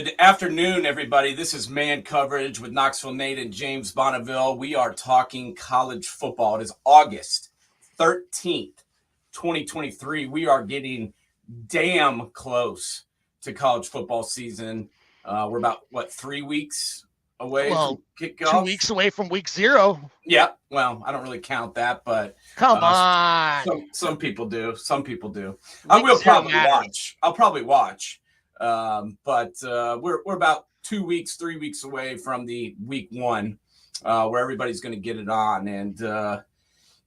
Good afternoon, everybody. This is Man Coverage with Knoxville Nate and James Bonneville. We are talking college football. It is August 13th, 2023. We are getting damn close to college football season. We're about, 3 weeks away from kickoff? 2 weeks away from week 0. Yeah, well, I don't really count that, but come on. Some people do. Some people do. Week I'll 0 probably matters. watch. I'll probably watch. But we're about 2 weeks, 3 weeks away from the week 1, where everybody's going to get it on. And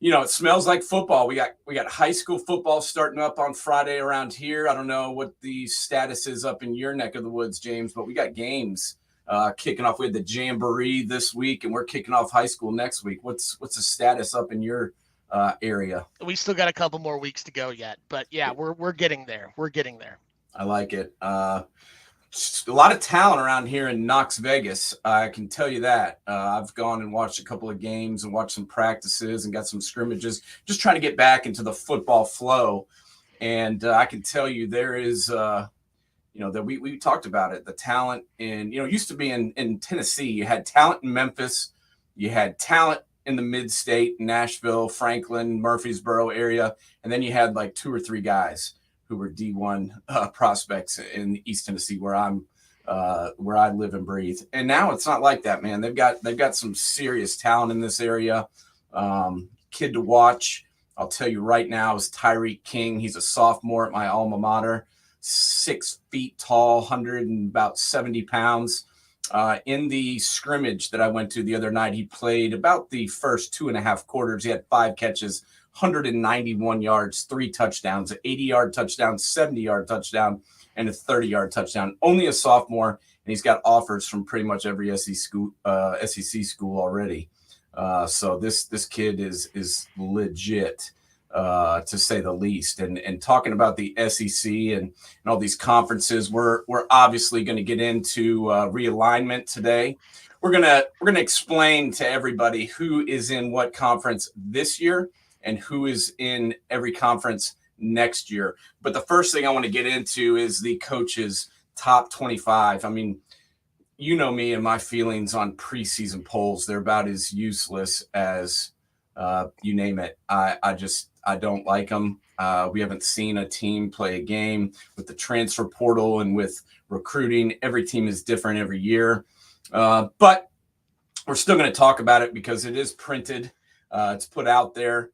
it smells like football. We got high school football starting up on Friday around here. I don't know what the status is up in your neck of the woods, James, but we got games kicking off. We had the Jamboree this week, and we're kicking off high school next week. What's the status up in your area? We still got a couple more weeks to go yet, but yeah, we're getting there. We're getting there. I like it. Just a lot of talent around here in Knox Vegas. I can tell you that. I've gone and watched a couple of games and watched some practices and got some scrimmages, just trying to get back into the football flow. And I can tell you there is, that we talked about it. The talent in, used to be in Tennessee. You had talent in Memphis. You had talent in the mid-state, Nashville, Franklin, Murfreesboro area. And then you had like 2 or 3 guys who were D1 prospects in East Tennessee, where I live and breathe. And now it's not like that, man. They've got some serious talent in this area. Kid to watch, I'll tell you right now, is Tyreek King. He's a sophomore at my alma mater, 6 feet tall, 170 pounds. In the scrimmage that I went to the other night, he played about the first 2.5 quarters. He had 5 catches, 191 yards, 3 touchdowns, an 80-yard touchdown, 70-yard touchdown, and a 30-yard touchdown. Only a sophomore, and he's got offers from pretty much every SEC school already. So this kid is legit, to say the least. And talking about the SEC and all these conferences, we're obviously going to get into realignment today. We're gonna explain to everybody who is in what conference this year and who is in every conference next year. But the first thing I want to get into is the coaches' top 25. I mean, you know me and my feelings on preseason polls. They're about as useless as you name it. I don't like them. We haven't seen a team play a game with the transfer portal and with recruiting. Every team is different every year. But we're still going to talk about it because it is printed. It's put out there.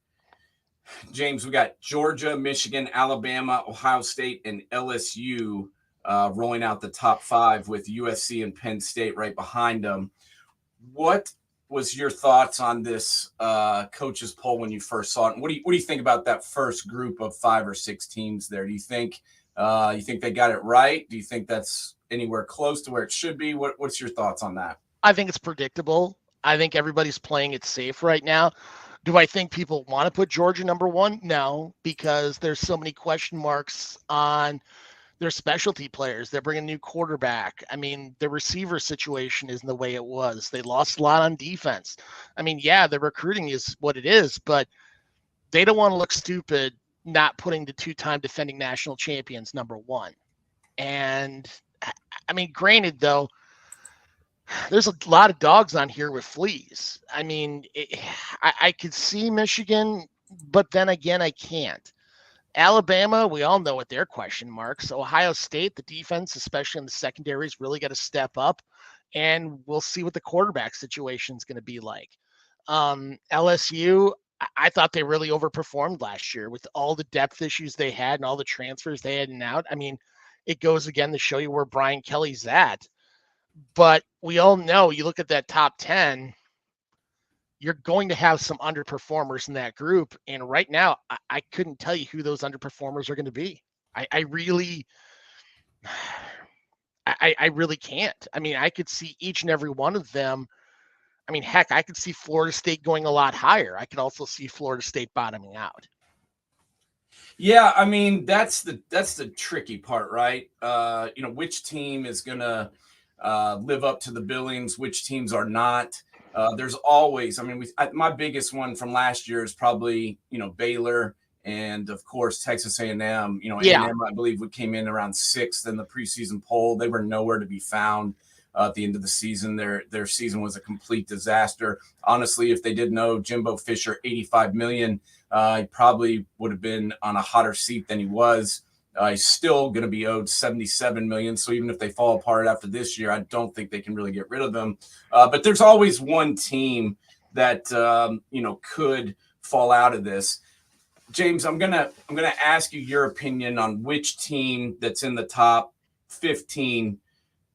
James, we got Georgia, Michigan, Alabama, Ohio State, and LSU rolling out the top 5 with USC and Penn State right behind them. What was your thoughts on this coaches poll when you first saw it? And what do you think about that first group of 5 or 6 teams there? Do you think they got it right? Do you think that's anywhere close to where it should be? What's your thoughts on that? I think it's predictable. I think everybody's playing it safe right now. Do I think people want to put Georgia number 1? No, because there's so many question marks on their specialty players. They're bringing a new quarterback. I mean, the receiver situation isn't the way it was. They lost a lot on defense. I mean, yeah, the recruiting is what it is, but they don't want to look stupid not putting the 2-time defending national champions number 1. And I mean, granted, though, there's a lot of dogs on here with fleas. I mean, I could see Michigan, but then again, I can't. Alabama, we all know what their question marks. Ohio State, the defense, especially in the secondaries, really got to step up, and we'll see what the quarterback situation is going to be like. LSU, I thought they really overperformed last year with all the depth issues they had and all the transfers they had and out. I mean, it goes again to show you where Brian Kelly's at. But we all know, you look at that top 10, you're going to have some underperformers in that group. And right now, I couldn't tell you who those underperformers are going to be. I really can't. I mean, I could see each and every one of them. I mean, heck, I could see Florida State going a lot higher. I could also see Florida State bottoming out. Yeah, I mean, that's the tricky part, right? Which team is going to live up to the billings, which teams are not. There's always, I mean, my biggest one from last year is probably, Baylor and of course Texas A&M. You know, Yeah. A&M I believe came in around 6th in the preseason poll. They were nowhere to be found at the end of the season. Their season was a complete disaster. Honestly, if they didn't know Jimbo Fisher $85 million, he probably would have been on a hotter seat than he was. He's still going to be owed $77 million. So even if they fall apart after this year, I don't think they can really get rid of them. But there's always one team that could fall out of this. James, I'm gonna ask you your opinion on which team that's in the top 15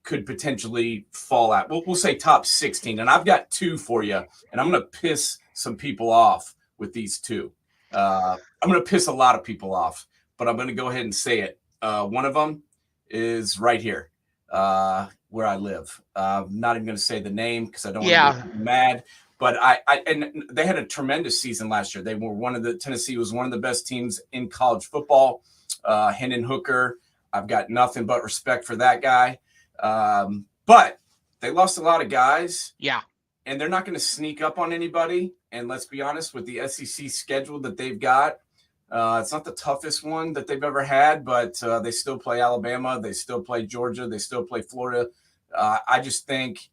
could potentially fall out. We'll say top 16, and I've got 2 for you, and I'm gonna piss some people off with these 2. I'm gonna piss a lot of people off, but I'm gonna go ahead and say it. One of them is right here, where I live. I'm not even gonna say the name because I don't want to be mad. But and they had a tremendous season last year. They were Tennessee was one of the best teams in college football. Hendon Hooker, I've got nothing but respect for that guy. But they lost a lot of guys. Yeah. And they're not going to sneak up on anybody. And let's be honest, with the SEC schedule that they've got, it's not the toughest one that they've ever had, but they still play Alabama. They still play Georgia. They still play Florida. I just think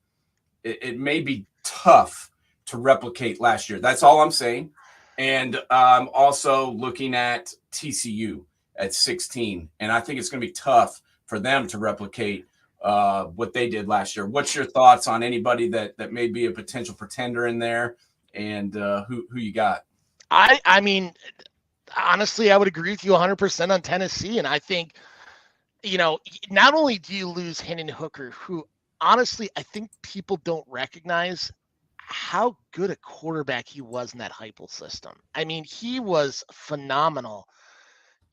it may be tough to replicate last year. That's all I'm saying. And also looking at TCU at 16. And I think it's going to be tough for them to replicate what they did last year. What's your thoughts on anybody that may be a potential pretender in there, and who you got? I mean, honestly, I would agree with you 100% on Tennessee. And I think, not only do you lose Hendon Hooker, who honestly, I think people don't recognize how good a quarterback he was in that Heupel system. I mean, he was phenomenal.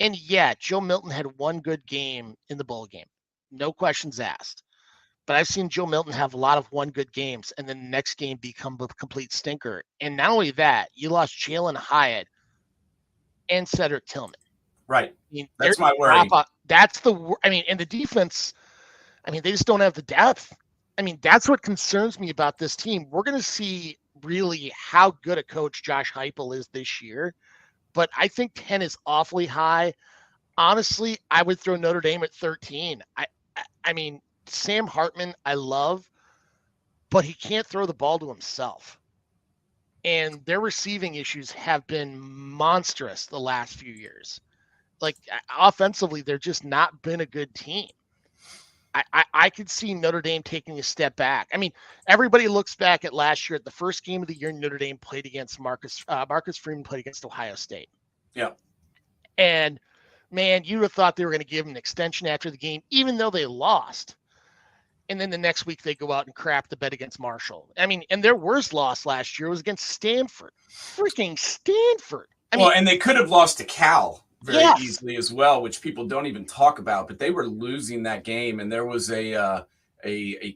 And yeah, Joe Milton had one good game in the bowl game. No questions asked. But I've seen Joe Milton have a lot of one good games and then the next game become a complete stinker. And not only that, you lost Jalen Hyatt and Cedric Tillman. Right. I mean, that's my worry. And the defense, they just don't have the depth. That's what concerns me about this team. We're going to see really how good a coach Josh Heupel is this year, but I think 10 is awfully high. Honestly, I would throw Notre Dame at 13. I mean, Sam Hartman, I love, but he can't throw the ball to himself. And their receiving issues have been monstrous the last few years. Like, offensively, they're just not been a good team. I could see Notre Dame taking a step back. Everybody looks back at last year at the first game of the year. Notre Dame played against Marcus Freeman played against Ohio State. Yeah. And man, you would have thought they were going to give him an extension after the game, even though they lost. And then the next week they go out and crap the bed against Marshall. And their worst loss last year was against Stanford. Freaking Stanford. And they could have lost to Cal very easily as well, which people don't even talk about, but they were losing that game. And there was a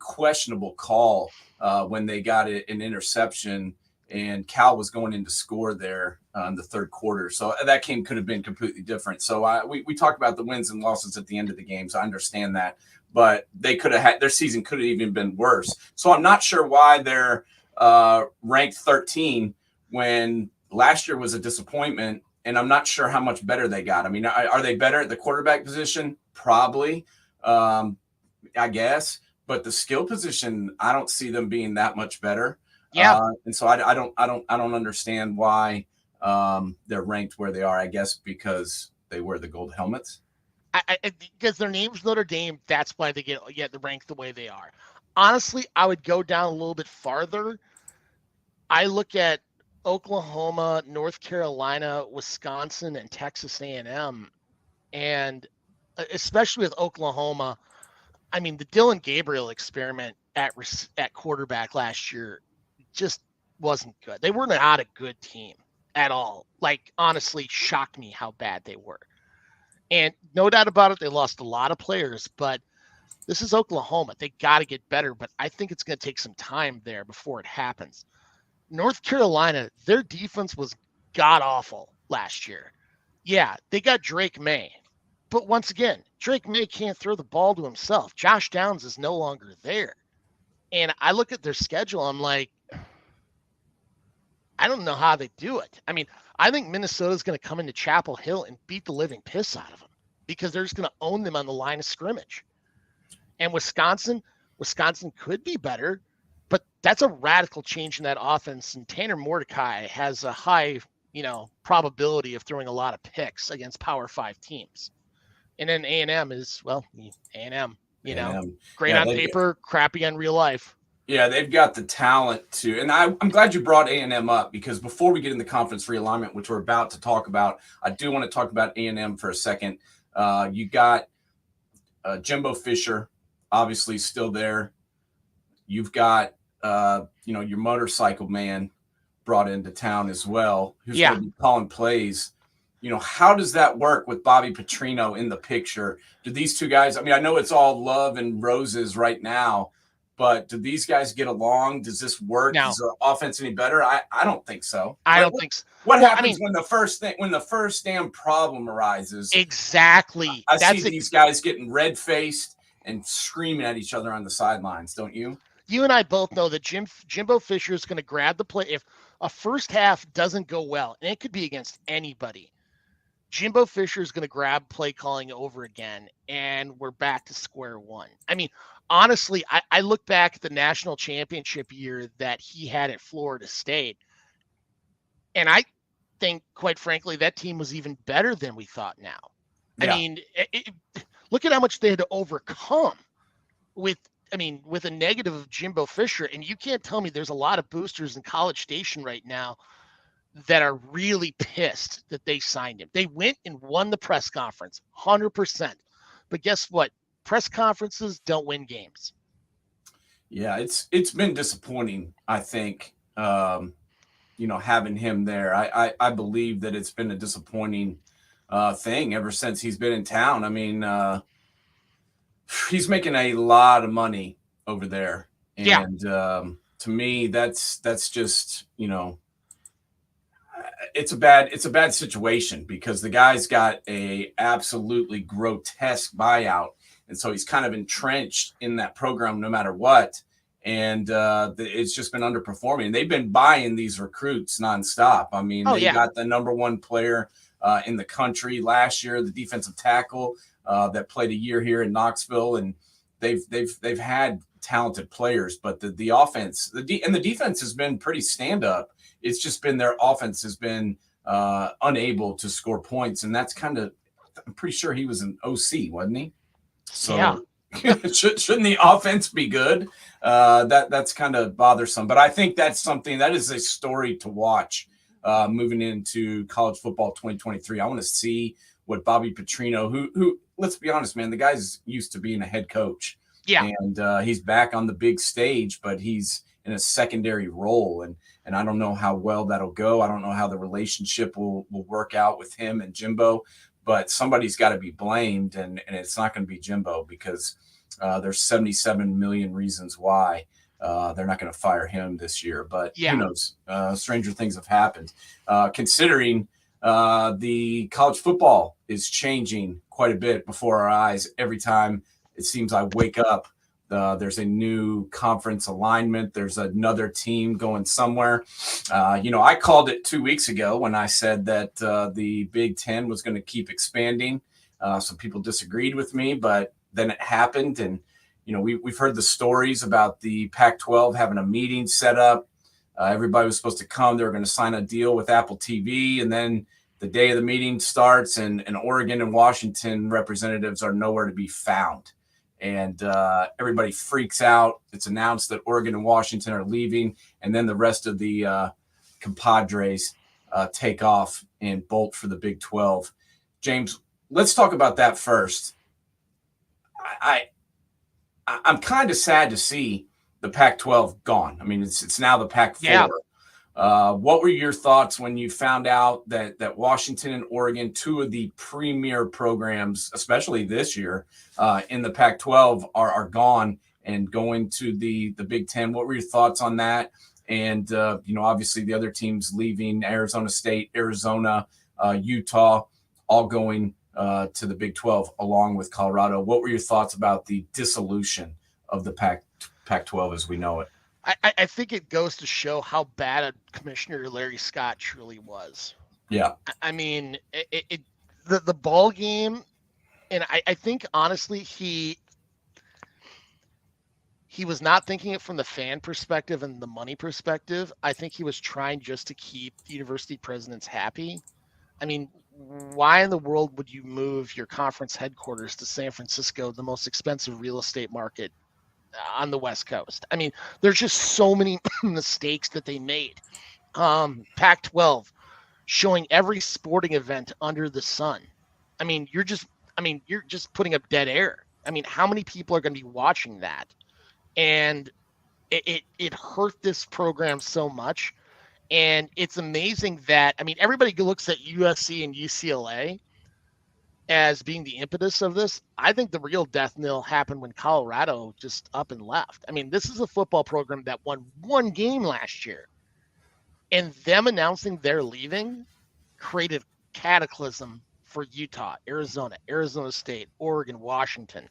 questionable call when they got an interception, and Cal was going in to score there in the third quarter. So that game could have been completely different. So we talk about the wins and losses at the end of the games. I understand that, but they could have had their season could have even been worse. So I'm not sure why they're ranked 13 when last year was a disappointment. And I'm not sure how much better they got. Are they better at the quarterback position? Probably, I guess. But the skill position, I don't see them being that much better. Yeah. And so I don't understand why they're ranked where they are. I guess because they wear the gold helmets. Because their name's Notre Dame, that's why they get the rank the way they are. Honestly, I would go down a little bit farther. I look at Oklahoma, North Carolina, Wisconsin, and Texas A&M. And especially with Oklahoma, the Dylan Gabriel experiment at quarterback last year just wasn't good. They were not a good team at all. Like, honestly, shocked me how bad they were. And no doubt about it, they lost a lot of players, but this is Oklahoma. They got to get better, but I think it's going to take some time there before it happens. North Carolina, their defense was god-awful last year. Yeah, they got Drake May. But once again, Drake May can't throw the ball to himself. Josh Downs is no longer there. And I look at their schedule, I'm like, I don't know how they do it. I mean, I think Minnesota's going to come into Chapel Hill and beat the living piss out of them because they're just going to own them on the line of scrimmage. And Wisconsin could be better, but that's a radical change in that offense. And Tanner Mordecai has a high, probability of throwing a lot of picks against Power 5 teams. And then A&M is, well, A&M, great Yeah, on paper, crappy on real life. Yeah, they've got the talent to, and I'm glad you brought A&M up, because before we get into conference realignment, which we're about to talk about, I do want to talk about A&M for a second. You got Jimbo Fisher, obviously still there. You've got your motorcycle man brought into town as well, who's going to be calling plays. How does that work with Bobby Petrino in the picture? Do these two guys, I mean, I know it's all love and roses right now, but do these guys get along? Does this work? Now, is the offense any better? I don't think so. I don't think so. What happens when the first damn problem arises? Exactly. I see these guys getting red-faced and screaming at each other on the sidelines, don't you? You and I both know that Jimbo Fisher is going to grab the play. If a first half doesn't go well, and it could be against anybody, Jimbo Fisher is going to grab play calling over again, and we're back to square one. I mean, honestly, I look back at the national championship year that he had at Florida State, and I think, quite frankly, that team was even better than we thought now. Yeah. I mean, look at how much they had to overcome with a negative of Jimbo Fisher, and you can't tell me there's a lot of boosters in College Station right now that are really pissed that they signed him. They went and won the press conference, 100%. But guess what? Press conferences don't win games. Yeah, it's been disappointing, I think, having him there. I believe that it's been a disappointing thing ever since he's been in town. I mean, he's making a lot of money over there. And to me, that's just, it's a bad situation, because the guy's got a absolutely grotesque buyout. And so he's kind of entrenched in that program no matter what. And it's just been underperforming. They've been buying these recruits nonstop. I mean, they got the number one player in the country last year, the defensive tackle that played a year here in Knoxville. And they've had talented players, but the offense, the defense has been pretty stand up. It's just been their offense has been unable to score points. And that's kind of, I'm pretty sure he was an OC, wasn't he? So shouldn't the offense be good? That's kind of bothersome. But I think that's something that is a story to watch moving into college football 2023. I want to see what Bobby Petrino, who let's be honest, man, the guy's used to being a head coach. Yeah. And he's back on the big stage, but he's in a secondary role. And I don't know how well that'll go. I don't know how the relationship will work out with him and Jimbo. But somebody's got to be blamed, and it's not going to be Jimbo, because there's 77 million reasons why they're not going to fire him this year. But who knows? Stranger things have happened. Considering the college football is changing quite a bit before our eyes. Every time it seems I wake up, there's a new conference alignment. There's another team going somewhere. I called it 2 weeks ago when I said that the Big Ten was going to keep expanding. Some people disagreed with me, but then it happened. And, we've heard the stories about the Pac-12 having a meeting set up. Everybody was supposed to come. They were going to sign a deal with Apple TV. And then the day of the meeting starts, and Oregon and Washington representatives are nowhere to be found. And everybody freaks out. It's announced that Oregon and Washington are leaving, and then the rest of the compadres take off and bolt for the Big 12. James, let's talk about that first. I'm kind of sad to see the Pac-12 gone. I mean, it's now the Pac-4. Yeah. What were your thoughts when you found out that Washington and Oregon, two of the premier programs, especially this year in the Pac-12, are gone and going to the Big Ten? What were your thoughts on that? And, obviously the other teams leaving, Arizona State, Arizona, Utah, all going to the Big 12 along with Colorado. What were your thoughts about the dissolution of the Pac-12 as we know it? I think it goes to show how bad a commissioner Larry Scott truly was. Yeah. I mean, the ball game, and I think honestly he was not thinking it from the fan perspective and the money perspective. I think he was trying just to keep the university presidents happy. I mean, why in the world would you move your conference headquarters to San Francisco, the most expensive real estate market on the West Coast? I mean, there's just so many mistakes that they made. Pac-12 showing every sporting event under the sun. I mean, you're just putting up dead air. I mean, how many people are going to be watching that? And it hurt this program so much. And it's amazing that, I mean, everybody looks at USC and UCLA as being the impetus of this. I think the real death knell happened when Colorado just up and left. I mean, this is a football program that won one game last year. And them announcing they're leaving created cataclysm for Utah, Arizona, Arizona State, Oregon, Washington.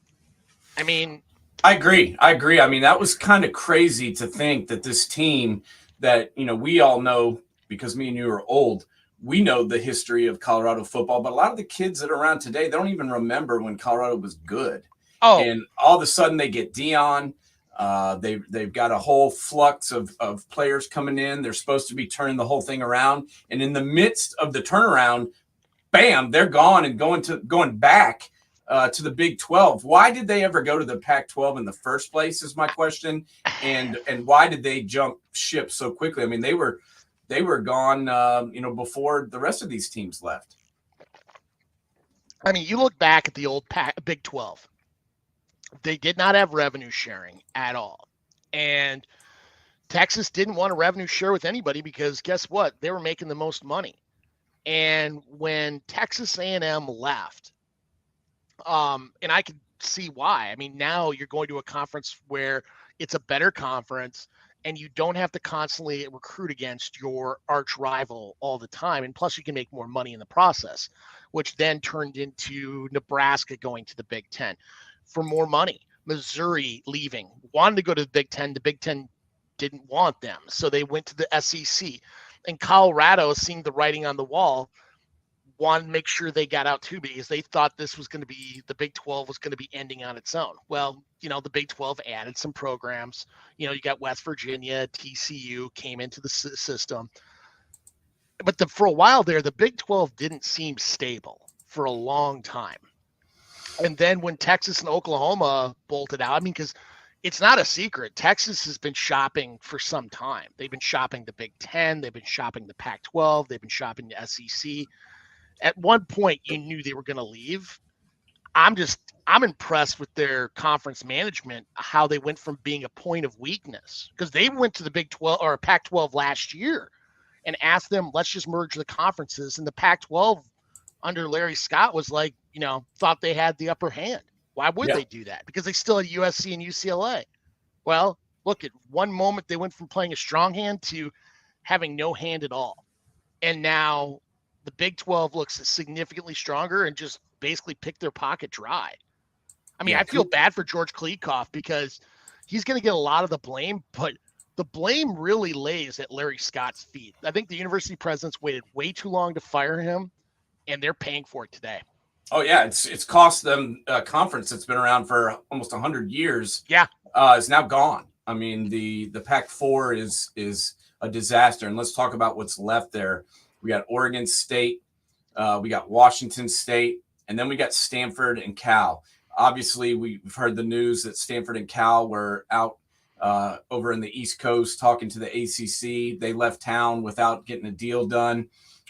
I mean, I agree. I mean, that was kind of crazy to think that this team that, we all know because me and you are old, we know the history of Colorado football, but a lot of the kids that are around today, they don't even remember when Colorado was good. Oh, and all of a sudden they get Dion. They've got a whole flux of players coming in. They're supposed to be turning the whole thing around. And in the midst of the turnaround, bam, they're gone and going back to the Big 12. Why did they ever go to the Pac-12 in the first place is my question. And why did they jump ship so quickly? I mean, they were gone, before the rest of these teams left. I mean, you look back at the old Big 12. They did not have revenue sharing at all. And Texas didn't want to revenue share with anybody because guess what? They were making the most money. And when Texas A&M left, and I could see why. I mean, now you're going to a conference where it's a better conference and you don't have to constantly recruit against your arch rival all the time. And plus you can make more money in the process, which then turned into Nebraska going to the Big Ten for more money. Missouri leaving, wanted to go to the Big Ten. The Big Ten didn't want them. So they went to the SEC. And Colorado, seeing the writing on the wall, wanted to make sure they got out too because they thought this was going to be, the Big 12 was going to be ending on its own. Well, the Big 12 added some programs. You got West Virginia, TCU came into the system. But for a while there, the Big 12 didn't seem stable for a long time. And then when Texas and Oklahoma bolted out, I mean, because it's not a secret, Texas has been shopping for some time. They've been shopping the Big 10. They've been shopping the Pac-12. They've been shopping the SEC. At one point, you knew they were going to leave. I'm impressed with their conference management, how they went from being a point of weakness, because they went to the Big 12 or Pac-12 last year and asked them, let's just merge the conferences. And the Pac-12 under Larry Scott was like, thought they had the upper hand. Why would they do that? Because they still had USC and UCLA. Well, look, at one moment they went from playing a strong hand to having no hand at all. And now the Big 12 looks significantly stronger and just basically picked their pocket dry. I mean, I feel bad for George Klikoff because he's going to get a lot of the blame, but the blame really lays at Larry Scott's feet. I think the university presidents waited way too long to fire him, and they're paying for it today. Oh yeah, it's cost them a conference that's been around for almost 100 years. Yeah, is now gone. I mean, the Pac-4 is a disaster, and let's talk about what's left there. We got Oregon State, we got Washington State, and then we got Stanford and Cal. Obviously, we've heard the news that Stanford and Cal were out over in the East Coast talking to the ACC. They left town without getting a deal done.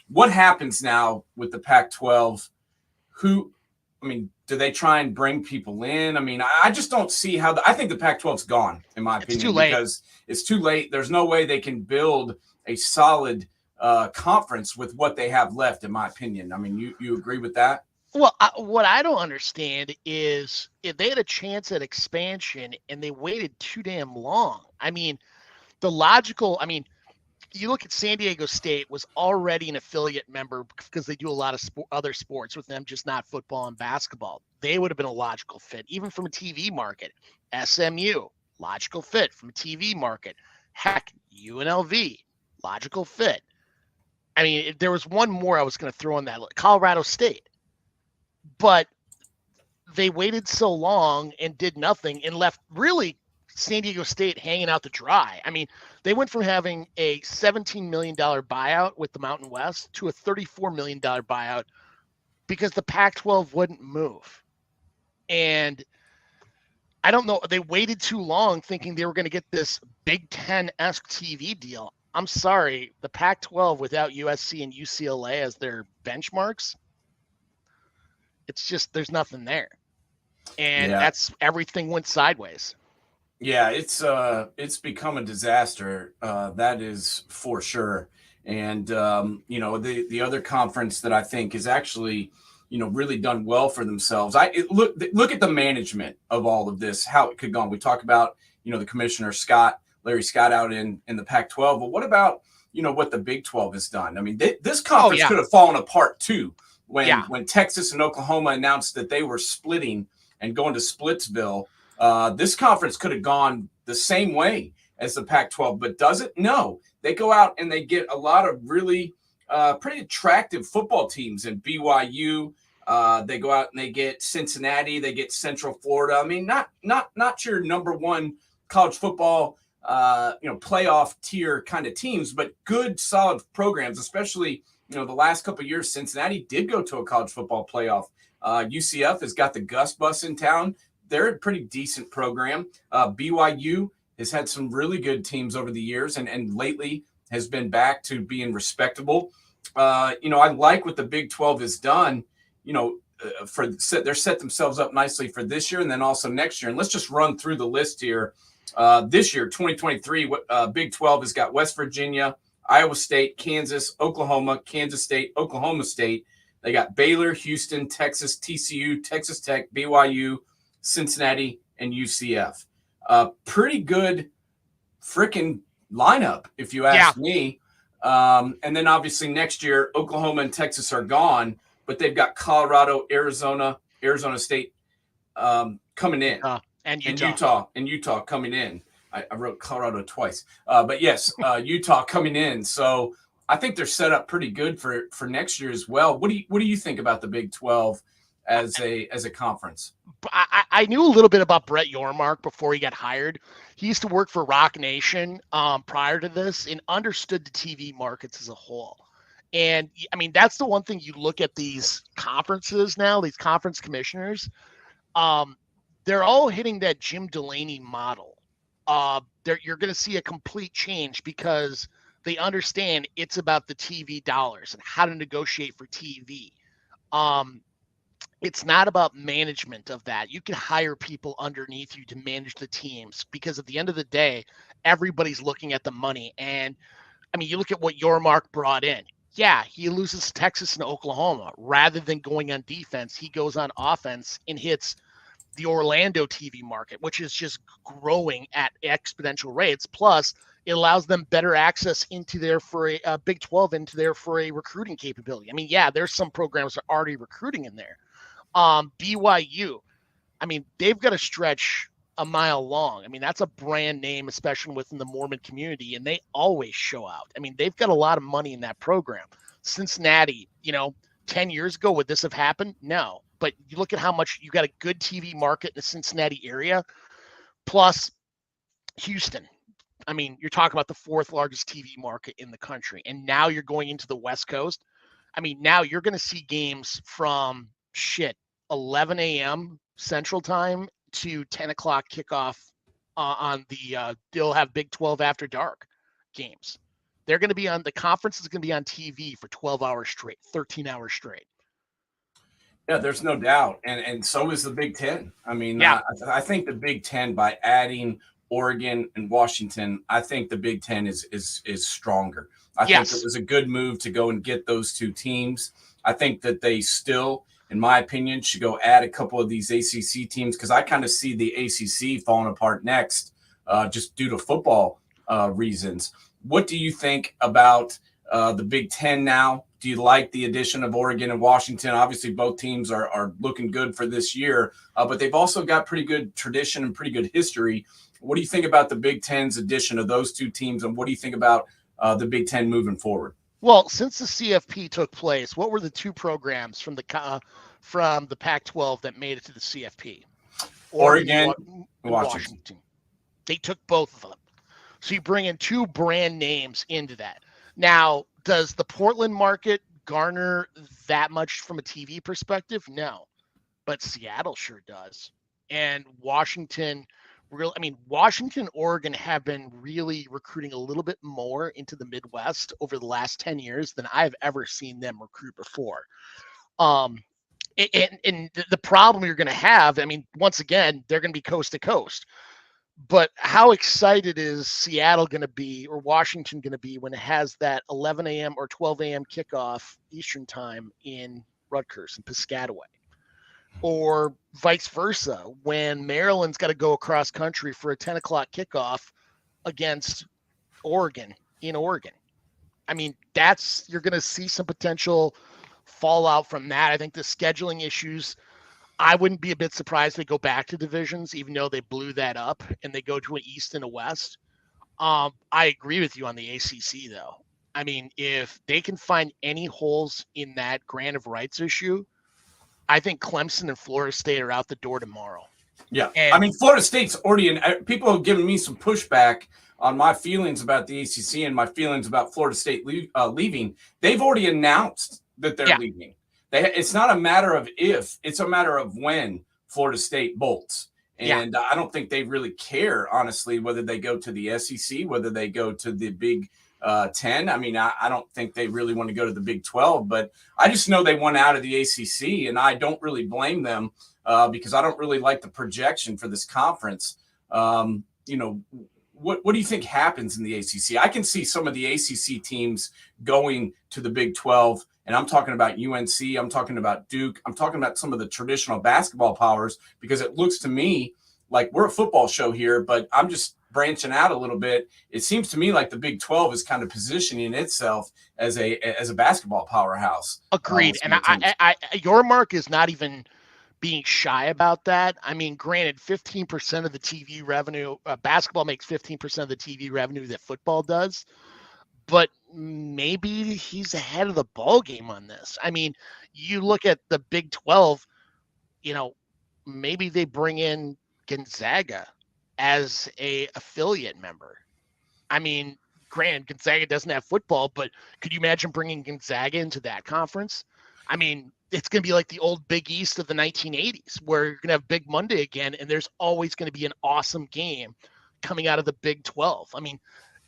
What happens now with the Pac-12? Do they try and bring people in? I mean, I just don't see how I think the Pac-12's gone, in my opinion, too late. because it's too late. There's no way they can build a solid conference with what they have left, in my opinion. I mean, you agree with that? Well, what I don't understand is if they had a chance at expansion and they waited too damn long. I mean, you look at San Diego State was already an affiliate member because they do a lot of other sports with them, just not football and basketball. They would have been a logical fit, even from a TV market. SMU, logical fit from a TV market. Heck, UNLV, logical fit. I mean, there was one more I was going to throw in that, Colorado State. But they waited so long and did nothing and left really San Diego State hanging out to dry. I mean, they went from having a $17 million buyout with the Mountain West to a $34 million buyout because the Pac-12 wouldn't move. And I don't know, they waited too long thinking they were going to get this Big Ten-esque TV deal. I'm sorry, the Pac-12 without USC and UCLA as their benchmarks, it's just there's nothing there. And that's everything went sideways. Yeah, it's become a disaster. That is for sure. And the other conference that I think is actually really done well for themselves. Look at the management of all of this, how it could go on. We talk about the commissioner Larry Scott out in the Pac-12. But what about what the Big 12 has done? I mean, this conference could have fallen apart too when Texas and Oklahoma announced that they were splitting and going to Splitsville. This conference could have gone the same way as the Pac-12, but does it? No. They go out and they get a lot of really pretty attractive football teams in BYU. They go out and they get Cincinnati. They get Central Florida. I mean, not your number one college football playoff tier kind of teams, but good, solid programs, especially the last couple of years. Cincinnati did go to a college football playoff. UCF has got the Gus Bus in town. They're a pretty decent program. BYU has had some really good teams over the years and lately has been back to being respectable. I like what the Big 12 has done, they're set themselves up nicely for this year and then also next year. And let's just run through the list here. This year, 2023, Big 12 has got West Virginia, Iowa State, Kansas, Oklahoma, Kansas State, Oklahoma State. They got Baylor, Houston, Texas, TCU, Texas Tech, BYU, Cincinnati, and UCF. Pretty good freaking lineup, if you ask me. And then obviously next year, Oklahoma and Texas are gone, but they've got Colorado, Arizona State coming in. And Utah coming in. I wrote Colorado twice. But yes, Utah coming in. So I think they're set up pretty good for next year as well. What do you think about the Big 12 as a conference? I knew a little bit about Brett Yormark before he got hired. He used to work for Rock Nation prior to this and understood the TV markets as a whole. And I mean, that's the one thing you look at these conferences now, these conference commissioners, they're all hitting that Jim Delaney model. You're going to see a complete change because they understand it's about the TV dollars and how to negotiate for TV. It's not about management of that. You can hire people underneath you to manage the teams because at the end of the day, everybody's looking at the money. And I mean, you look at what Yormark brought in. Yeah, he loses Texas and Oklahoma. Rather than going on defense, he goes on offense and hits the Orlando TV market, which is just growing at exponential rates. Plus, it allows them better access into there for a Big 12 into there for a recruiting capability. I mean, yeah, there's some programs that are already recruiting in there. BYU, I mean, they've got a stretch a mile long. I mean, that's a brand name, especially within the Mormon community, and they always show out. I mean, they've got a lot of money in that program. Cincinnati, 10 years ago, would this have happened? No. But you look at how much you got a good TV market in the Cincinnati area, plus Houston. I mean, you're talking about the fourth largest TV market in the country. And now you're going into the West Coast. I mean, now you're going to see games from 11 a.m. Central Time to 10 o'clock kickoff on they'll have Big 12 After Dark games. They're going to be the conference is going to be on TV for 12 hours straight, 13 hours straight. Yeah, there's no doubt. And so is the Big Ten. I mean, I think the Big Ten, by adding Oregon and Washington, I think the Big Ten is stronger. I think it was a good move to go and get those two teams. I think that they still, in my opinion, should go add a couple of these ACC teams because I kind of see the ACC falling apart next just due to football reasons. What do you think about the Big Ten now? Do you like the addition of Oregon and Washington? Obviously, both teams are looking good for this year, but they've also got pretty good tradition and pretty good history What do you think about the Big Ten's addition of those two teams, and what do you think about the Big Ten moving forward? Well, since the CFP took place, what were the two programs from the Pac-12 that made it to the CFP? Oregon, and Washington. They took both of them. So you bring in two brand names into that. Now, does the Portland market garner that much from a TV perspective? No, but Seattle sure does. And Washington, Washington, Oregon have been really recruiting a little bit more into the Midwest over the last 10 years than I've ever seen them recruit before. And the problem you're going to have, once again, they're going to be coast to coast. But how excited is Seattle going to be, or Washington going to be, when it has that 11 a.m. or 12 a.m. kickoff Eastern time in Rutgers and Piscataway? Or vice versa, when Maryland's got to go across country for a 10 o'clock kickoff against Oregon in Oregon. You're going to see some potential fallout from that. I think the scheduling issues, I wouldn't be a bit surprised if they go back to divisions, even though they blew that up and they go to an East and a West. I agree with you on the ACC, though. If they can find any holes in that grant of rights issue, I think Clemson and Florida State are out the door tomorrow. Yeah. Florida State's already people have given me some pushback on my feelings about the ACC and my feelings about Florida State leaving. They've already announced that they're leaving. It's not a matter of if, it's a matter of when Florida State bolts. And I don't think they really care, honestly, whether they go to the SEC, whether they go to the Big 10. I don't think they really want to go to the Big 12, but I just know they want out of the ACC, and I don't really blame them because I don't really like the projection for this conference. What do you think happens in the ACC? I can see some of the ACC teams going to the Big 12, and I'm talking about UNC, I'm talking about Duke, I'm talking about some of the traditional basketball powers, because it looks to me like we're a football show here, but I'm just branching out a little bit. It seems to me like the Big 12 is kind of positioning itself as a basketball powerhouse. Agreed. And your mark is not even being shy about that. Granted, 15% of the TV revenue, basketball makes 15% of the TV revenue that football does, but maybe he's ahead of the ball game on this. You look at the Big 12, maybe they bring in Gonzaga as a affiliate member. Granted, Gonzaga doesn't have football, but could you imagine bringing Gonzaga into that conference? It's going to be like the old Big East of the 1980s, where you're going to have Big Monday again, and there's always going to be an awesome game coming out of the Big 12.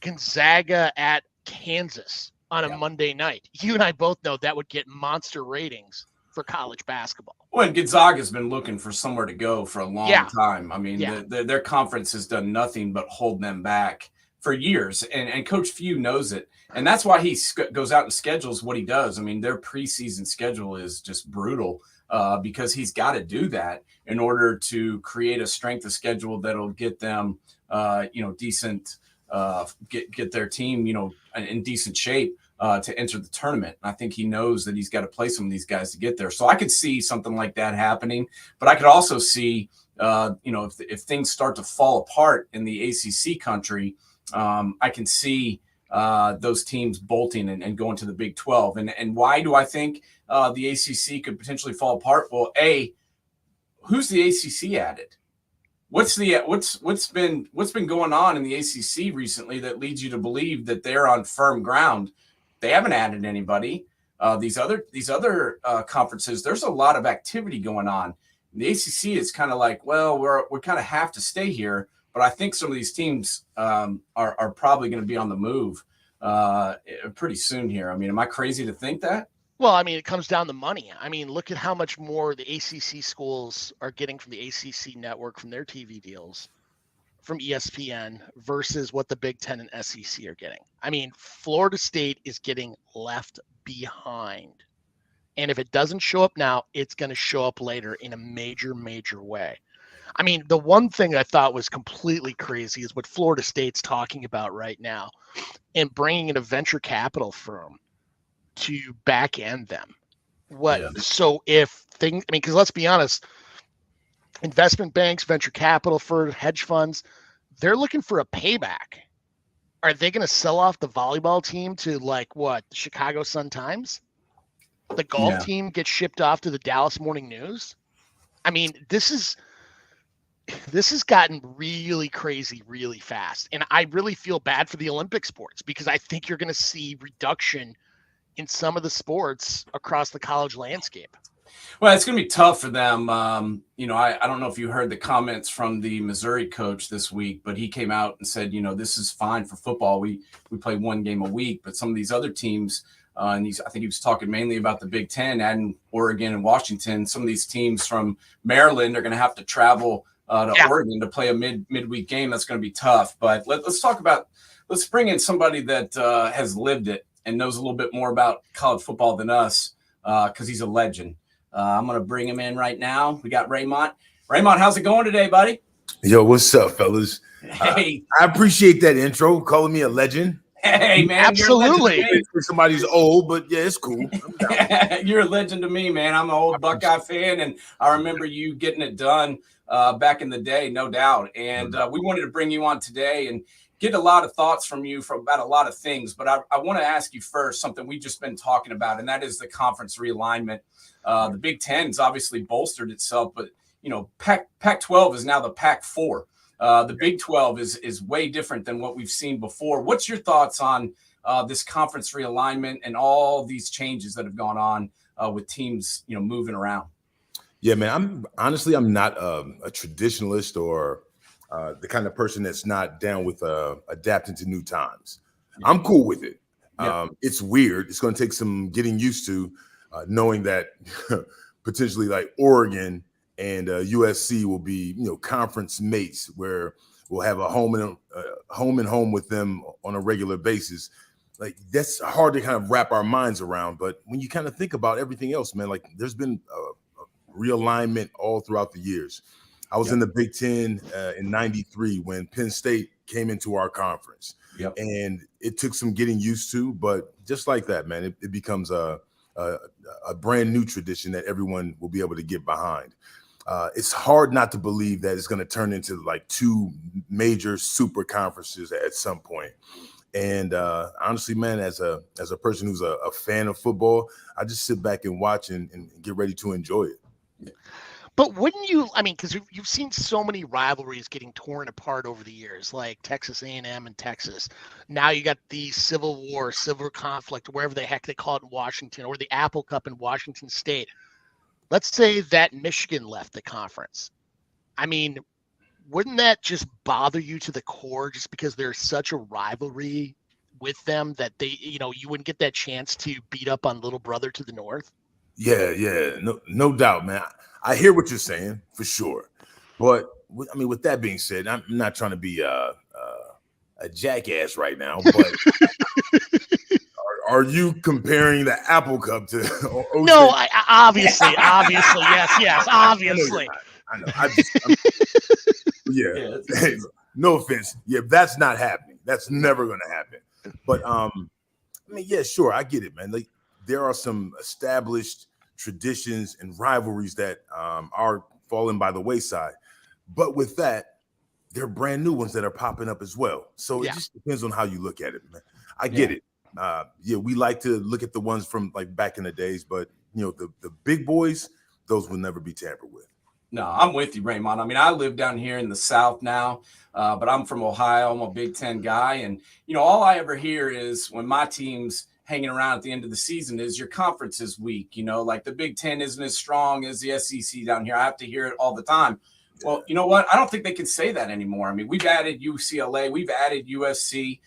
Gonzaga at Kansas on a Monday night. You and I both know that would get monster ratings for college basketball. Well, Gonzaga's been looking for somewhere to go for a long time. Their conference has done nothing but hold them back for years, and Coach Few knows it, and that's why he goes out and schedules what he does. Their preseason schedule is just brutal because he's got to do that in order to create a strength of schedule that'll get them, decent, get their team, in decent shape to enter the tournament. And I think he knows that he's got to play some of these guys to get there. So I could see something like that happening, but I could also see, if things start to fall apart in the ACC country, I can see those teams bolting and going to the Big 12. And why do I think the ACC could potentially fall apart? Well, who's the ACC added? What's been going on in the ACC recently that leads you to believe that they're on firm ground? They haven't added anybody. These other conferences, there's a lot of activity going on. In the ACC, it's kind of like, well, we kind of have to stay here. But I think some of these teams are probably going to be on the move pretty soon here. Am I crazy to think that? Well, it comes down to money. Look at how much more the ACC schools are getting from the ACC network, from their TV deals, from ESPN, versus what the Big Ten and SEC are getting. Florida State is getting left behind. And if it doesn't show up now, it's going to show up later in a major, major way. The one thing I thought was completely crazy is what Florida State's talking about right now, and bringing in a venture capital firm to back end them. So if things, because let's be honest, investment banks, venture capital for hedge funds, they're looking for a payback. Are they going to sell off the volleyball team to like what, the Chicago Sun-Times? The golf team gets shipped off to the Dallas Morning News? I mean, this has gotten really crazy really fast. And I really feel bad for the Olympic sports because I think you're going to see reduction in some of the sports across the college landscape. Well, it's going to be tough for them. I don't know if you heard the comments from the Missouri coach this week, but he came out and said, this is fine for football. We play one game a week, but some of these other teams, I think he was talking mainly about the Big Ten, adding Oregon and Washington. Some of these teams from Maryland are going to have to travel to Oregon to play a midweek game. That's going to be tough. But let's bring in somebody that has lived it and knows a little bit more about college football than us because he's a legend. I'm going to bring him in right now. We got Raymont. Raymont, how's it going today, buddy? Yo, what's up, fellas? Hey. I appreciate that intro, calling me a legend. Hey, man. Absolutely. Somebody's old, but yeah, it's cool. You're a legend to me, man. I'm an old Buckeye fan, and I remember you getting it done back in the day, no doubt. And we wanted to bring you on today and get a lot of thoughts from you about a lot of things. But I want to ask you first something we've just been talking about, and that is the conference realignment. The Big Ten's obviously bolstered itself, but Pac-12 is now the Pac-4. The Big 12 is way different than what we've seen before. What's your thoughts on this conference realignment and all these changes that have gone on with teams, moving around? Yeah, man. I'm not a traditionalist or the kind of person that's not down with adapting to new times. I'm cool with it. It's weird. It's going to take some getting used to. Knowing that potentially like Oregon and USC will be, conference mates where we'll have a home and home with them on a regular basis. Like that's hard to kind of wrap our minds around. But when you kind of think about everything else, man, like there's been a realignment all throughout the years. I was in the Big Ten in '93 when Penn State came into our conference, and it took some getting used to. But just like that, man, it becomes a brand new tradition that everyone will be able to get behind. It's hard not to believe that it's going to turn into like two major super conferences at some point. And honestly, man, as a person who's a fan of football, I just sit back and watch and get ready to enjoy it. But wouldn't you? I mean, because you've seen so many rivalries getting torn apart over the years, like Texas A&M and Texas. Now you got the Civil War, civil conflict, wherever the heck they call it in Washington, or the Apple Cup in Washington State. Let's say that Michigan left the conference. I mean, wouldn't that just bother you to the core, just because there's such a rivalry with them that they, you wouldn't get that chance to beat up on little brother to the north? Yeah, no doubt, man. I hear what you're saying for sure, but with that being said, I'm not trying to be a jackass right now. But are you comparing the Apple Cup to? No, obviously, yes, obviously. I know. Yeah. No offense. Yeah, that's not happening. That's never going to happen. But yeah, sure, I get it, man. Like there are some established traditions and rivalries that are falling by the wayside. But with that, there are brand new ones that are popping up as well. So it just depends on how you look at it, man. I get it. We like to look at the ones from like back in the days, but the big boys, those will never be tampered with. No, I'm with you, Raymond. I mean, I live down here in the South now, but I'm from Ohio. I'm a Big Ten guy. And, all I ever hear is when my team's hanging around at the end of the season is your conference is weak. Like the Big Ten isn't as strong as the SEC down here. I have to hear it all the time. Well, you know what? I don't think they can say that anymore. I mean, we've added UCLA, we've added USC.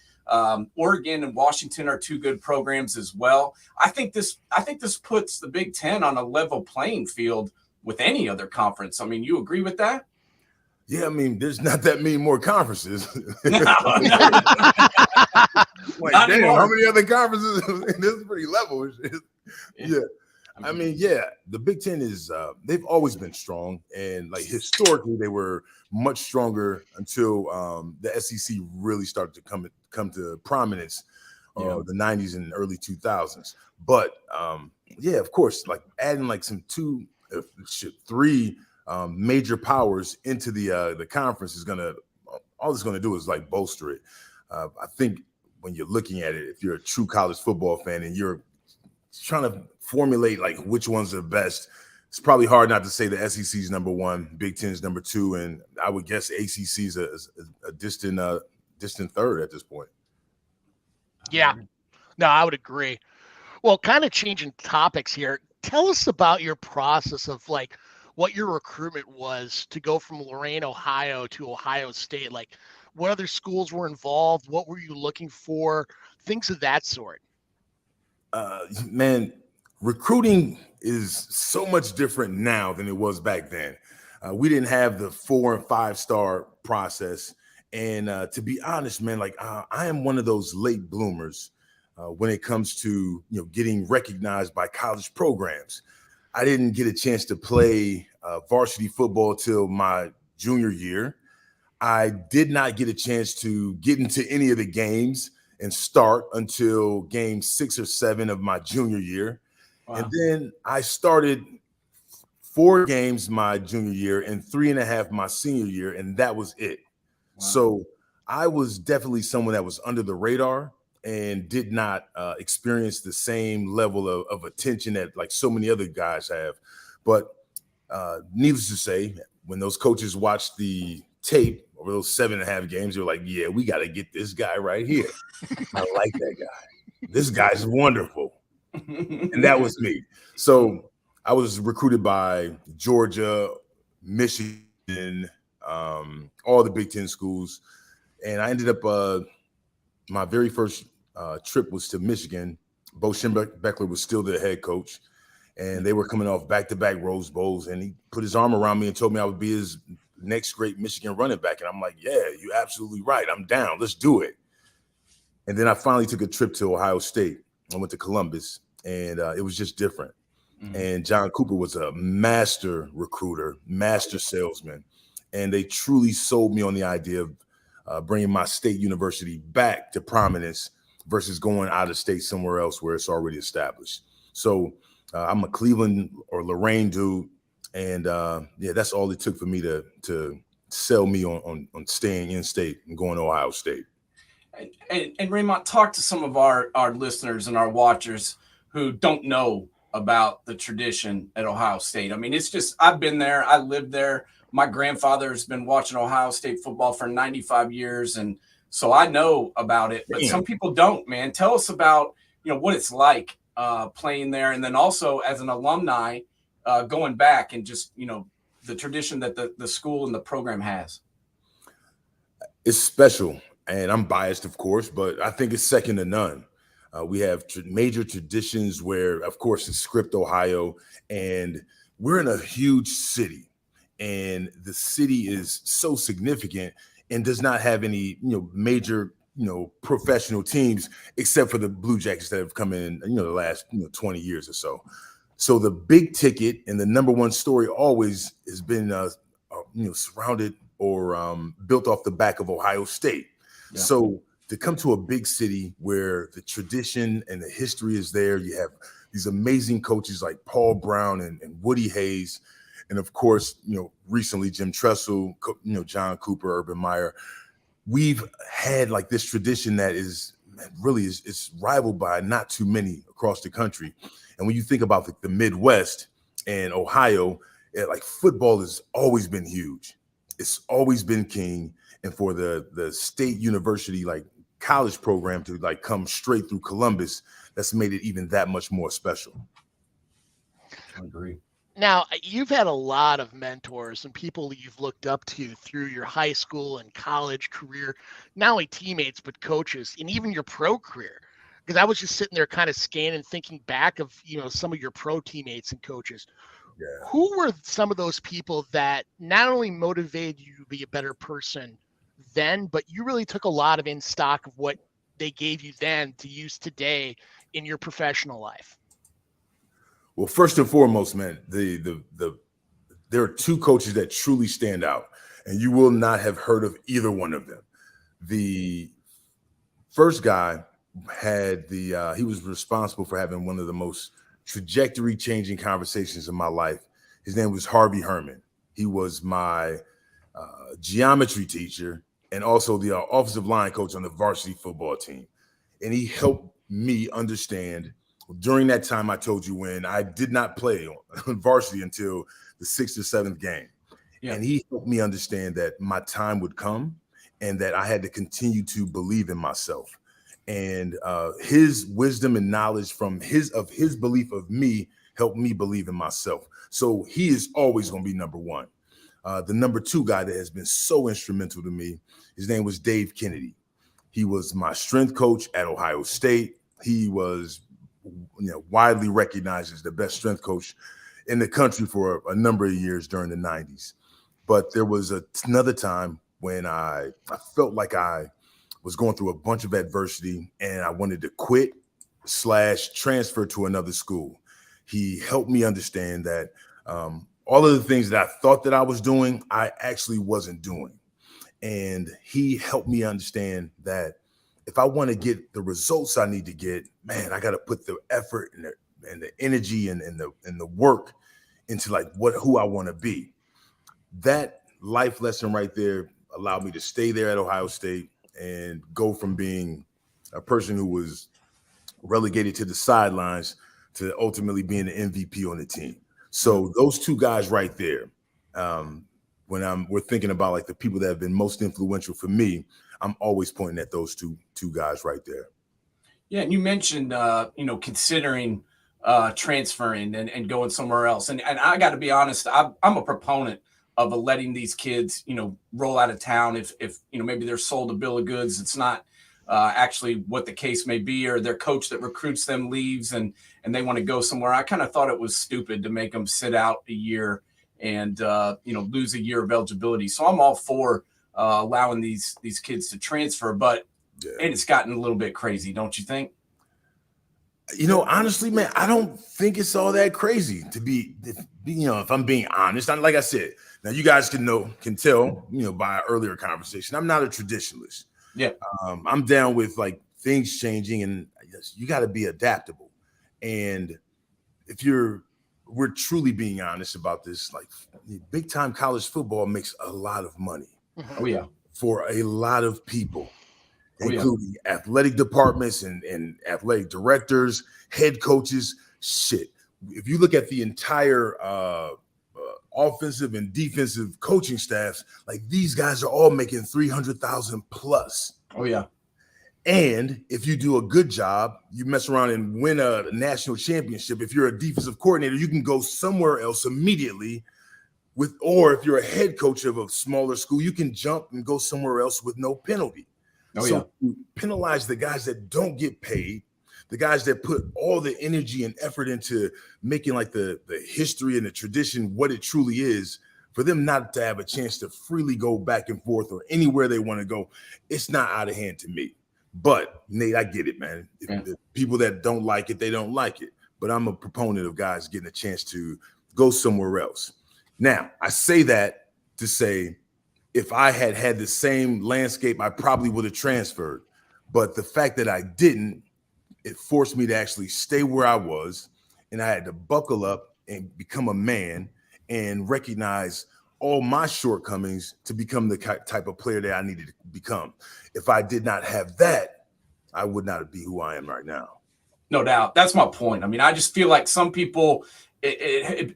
Oregon and Washington are two good programs as well. I think this puts the Big Ten on a level playing field with any other conference. I mean, you agree with that? Yeah, I mean, there's not that many more conferences. No. Like, damn, how many other conferences? This is pretty level. Yeah. I mean, the Big Ten is they've always been strong, and like historically they were much stronger until the SEC really started to come to prominence the 90s and early 2000s. But of course, like adding like three major powers into the conference is going to all it's going to do is like bolster it. I think when you're looking at it, if you're a true college football fan and you're trying to formulate like which ones are best, it's probably hard not to say the SEC's number one, Big Ten's number two, and I would guess ACC's a distant third at this point. Yeah, no, I would agree. Well, kind of changing topics here. Tell us about your process of like what your recruitment was to go from Lorain, Ohio to Ohio State. Like, what other schools were involved? What were you looking for? Things of that sort. Man, recruiting is so much different now than it was back then. We didn't have the 4 and 5 star process. And to be honest, man, like I am one of those late bloomers when it comes to getting recognized by college programs. I didn't get a chance to play varsity football till my junior year. I did not get a chance to get into any of the games and start until game 6 or 7 of my junior year. Wow. And then I started 4 games my junior year and 3.5 my senior year, and that was it. Wow. So I was definitely someone that was under the radar and did not experience the same level of attention that like so many other guys have. But needless to say, when those coaches watched the tape over those 7.5 games, they were like, yeah, we got to get this guy right here. I like that guy. This guy's wonderful. And that was me. So I was recruited by Georgia, Michigan, all the Big Ten schools. And I ended up, my very first trip was to Michigan. Bo Schembechler was still the head coach. And they were coming off back-to-back Rose Bowls. And he put his arm around me and told me I would be his next great Michigan running back. And I'm like, yeah, you're absolutely right. I'm down. Let's do it. And then I finally took a trip to Ohio State. I went to Columbus, and it was just different. Mm-hmm. And John Cooper was a master recruiter, master salesman. And they truly sold me on the idea of bringing my state university back to prominence versus going out of state somewhere else where it's already established. So I'm a Cleveland or Lorain dude. And yeah, that's all it took for me to sell me on staying in state and going to Ohio State. And Raymont, talk to some of our listeners and our watchers who don't know about the tradition at Ohio State. I mean, it's just, I've been there. I lived there. My grandfather has been watching Ohio State football for 95 years. And so I know about it, but some people don't, man. Tell us about, what it's like playing there. And then also as an alumni, going back and just, the tradition that the school and the program has. It's special, and I'm biased, of course, but I think it's second to none. We have major traditions where, of course, it's Script, Ohio, and we're in a huge city, and the city is so significant and does not have any, major, professional teams except for the Blue Jackets that have come in, the last, 20 years or so. So the big ticket and the number one story always has been, surrounded or built off the back of Ohio State. Yeah. So to come to a big city where the tradition and the history is there, you have these amazing coaches like Paul Brown and Woody Hayes. And of course, recently Jim Tressel, John Cooper, Urban Meyer. We've had like this tradition that is really it's rivaled by not too many across the country. And when you think about the Midwest and Ohio, like football has always been huge. It's always been king. And for the state university, like college program to like come straight through Columbus, that's made it even that much more special. I agree. Now, you've had a lot of mentors and people you've looked up to through your high school and college career, not only teammates, but coaches, and even your pro career. Because I was just sitting there kind of scanning, thinking back of, some of your pro teammates and coaches. Yeah. Who were some of those people that not only motivated you to be a better person then, but you really took a lot of in stock of what they gave you then to use today in your professional life? Well, first and foremost, man, there are 2 coaches that truly stand out, and you will not have heard of either one of them. The first guy had he was responsible for having one of the most trajectory changing conversations in my life. His name was Harvey Herman. He was my geometry teacher and also the offensive line coach on the varsity football team. And he helped me understand during that time I told you when I did not play on varsity until the 6th or 7th game. Yeah. And he helped me understand that my time would come and that I had to continue to believe in myself. And his wisdom and knowledge from his belief of me helped me believe in myself. So he is always going to be number one. The number two guy that has been so instrumental to me, his name was Dave Kennedy. He was my strength coach at Ohio State. He was, widely recognized as the best strength coach in the country for a number of years during the 90s. But there was another time when I felt like I was going through a bunch of adversity and I wanted to quit / transfer to another school. He helped me understand that all of the things that I thought that I was doing, I actually wasn't doing. And he helped me understand that if I want to get the results I need to get, man, I got to put the effort and the energy and the work into who I want to be. That life lesson right there allowed me to stay there at Ohio State and go from being a person who was relegated to the sidelines to ultimately being the MVP on the team. So those two guys right there, when we're thinking about the people that have been most influential for me, I'm always pointing at those two guys right there. Yeah, and you mentioned considering transferring and going somewhere else, and I got to be honest, I'm a proponent of letting these kids roll out of town if maybe they're sold a bill of goods. It's not actually what the case may be, or their coach that recruits them leaves and they want to go somewhere. I kind of thought it was stupid to make them sit out a year and lose a year of eligibility. So I'm all for allowing these kids to transfer, but and it's gotten a little bit crazy, don't you think? Honestly, man, I don't think it's all that crazy to be if I'm being honest. Like I said, now you guys can tell, by our earlier conversation, I'm not a traditionalist. Yeah. I'm down with things changing, and you got to be adaptable. And if we're truly being honest about this, big time college football makes a lot of money. Oh yeah. For a lot of people, including athletic departments and athletic directors, head coaches. Shit. If you look at the entire offensive and defensive coaching staffs, these guys are all making $300,000 plus. Oh yeah. And if you do a good job, you mess around and win a national championship. If you're a defensive coordinator, you can go somewhere else immediately or if you're a head coach of a smaller school, you can jump and go somewhere else with no penalty. Oh, so you penalize the guys that don't get paid, the guys that put all the energy and effort into making the history and the tradition what it truly is, for them not to have a chance to freely go back and forth or anywhere they want to go. It's not out of hand to me. But Nate, I get it, man. The people that don't like it, they don't like it. But I'm a proponent of guys getting a chance to go somewhere else. Now, I say that to say, if I had the same landscape, I probably would have transferred. But the fact that I didn't, it forced me to actually stay where I was. And I had to buckle up and become a man and recognize all my shortcomings to become the type of player that I needed to become. If I did not have that, I would not be who I am right now. No doubt. That's my point. I mean, I just feel like some people,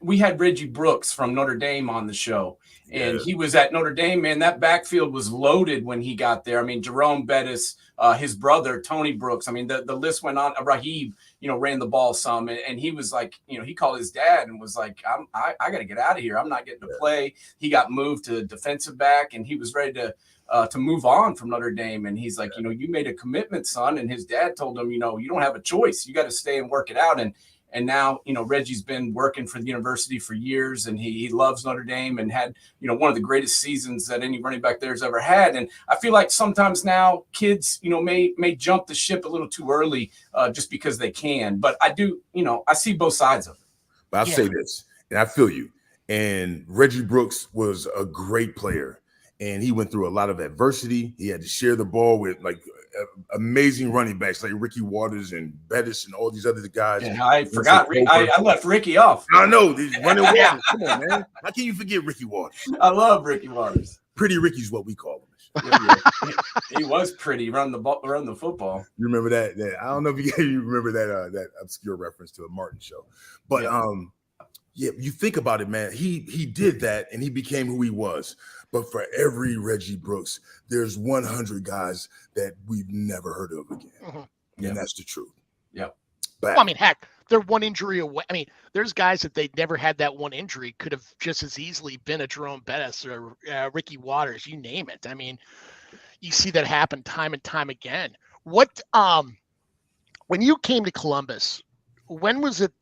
we had Reggie Brooks from Notre Dame on the show, and he was at Notre Dame, man. That backfield was loaded when he got there. I mean, Jerome Bettis, his brother, Tony Brooks. I mean, the list went on. Raheem, ran the ball some, and he was like, he called his dad and was like, I got to get out of here. I'm not getting to play. He got moved to defensive back, and he was ready to move on from Notre Dame. And he's like, you made a commitment, son. And his dad told him, you don't have a choice. You got to stay and work it out. And now, Reggie's been working for the university for years, and he loves Notre Dame and had, one of the greatest seasons that any running back there's ever had. And I feel like sometimes now kids, may jump the ship a little too early just because they can. But I do, I see both sides of it. But I'll say this, and I feel you. And Reggie Brooks was a great player, and he went through a lot of adversity. He had to share the ball with amazing running backs like Ricky Waters and Bettis and all these other guys. Yeah, I forgot. I left Ricky off. I know. Running Waters. Come on, man. How can you forget Ricky Waters? I love Ricky Waters. Pretty Ricky's what we call him. Yeah. He was pretty. Run the football. You remember that? I don't know if you remember that obscure reference to a Martin show, but yeah, you think about it, man. He did that, and he became who he was. But for every Reggie Brooks, there's 100 guys that we've never heard of again, and that's the truth. Yep. Well, I mean, heck, they're one injury away. I mean, there's guys that they never had that one injury could have just as easily been a Jerome Bettis or Ricky Waters, you name it. I mean, you see that happen time and time again. What when you came to Columbus, when was it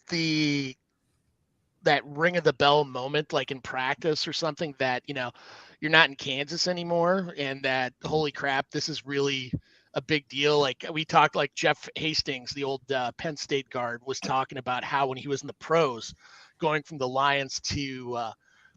that ring of the bell moment, like in practice or something, that you're not in Kansas anymore, and that holy crap, this is really a big deal? Like we talked, like Jeff Hastings, the old Penn State guard, was talking about how when he was in the pros, going from the Lions to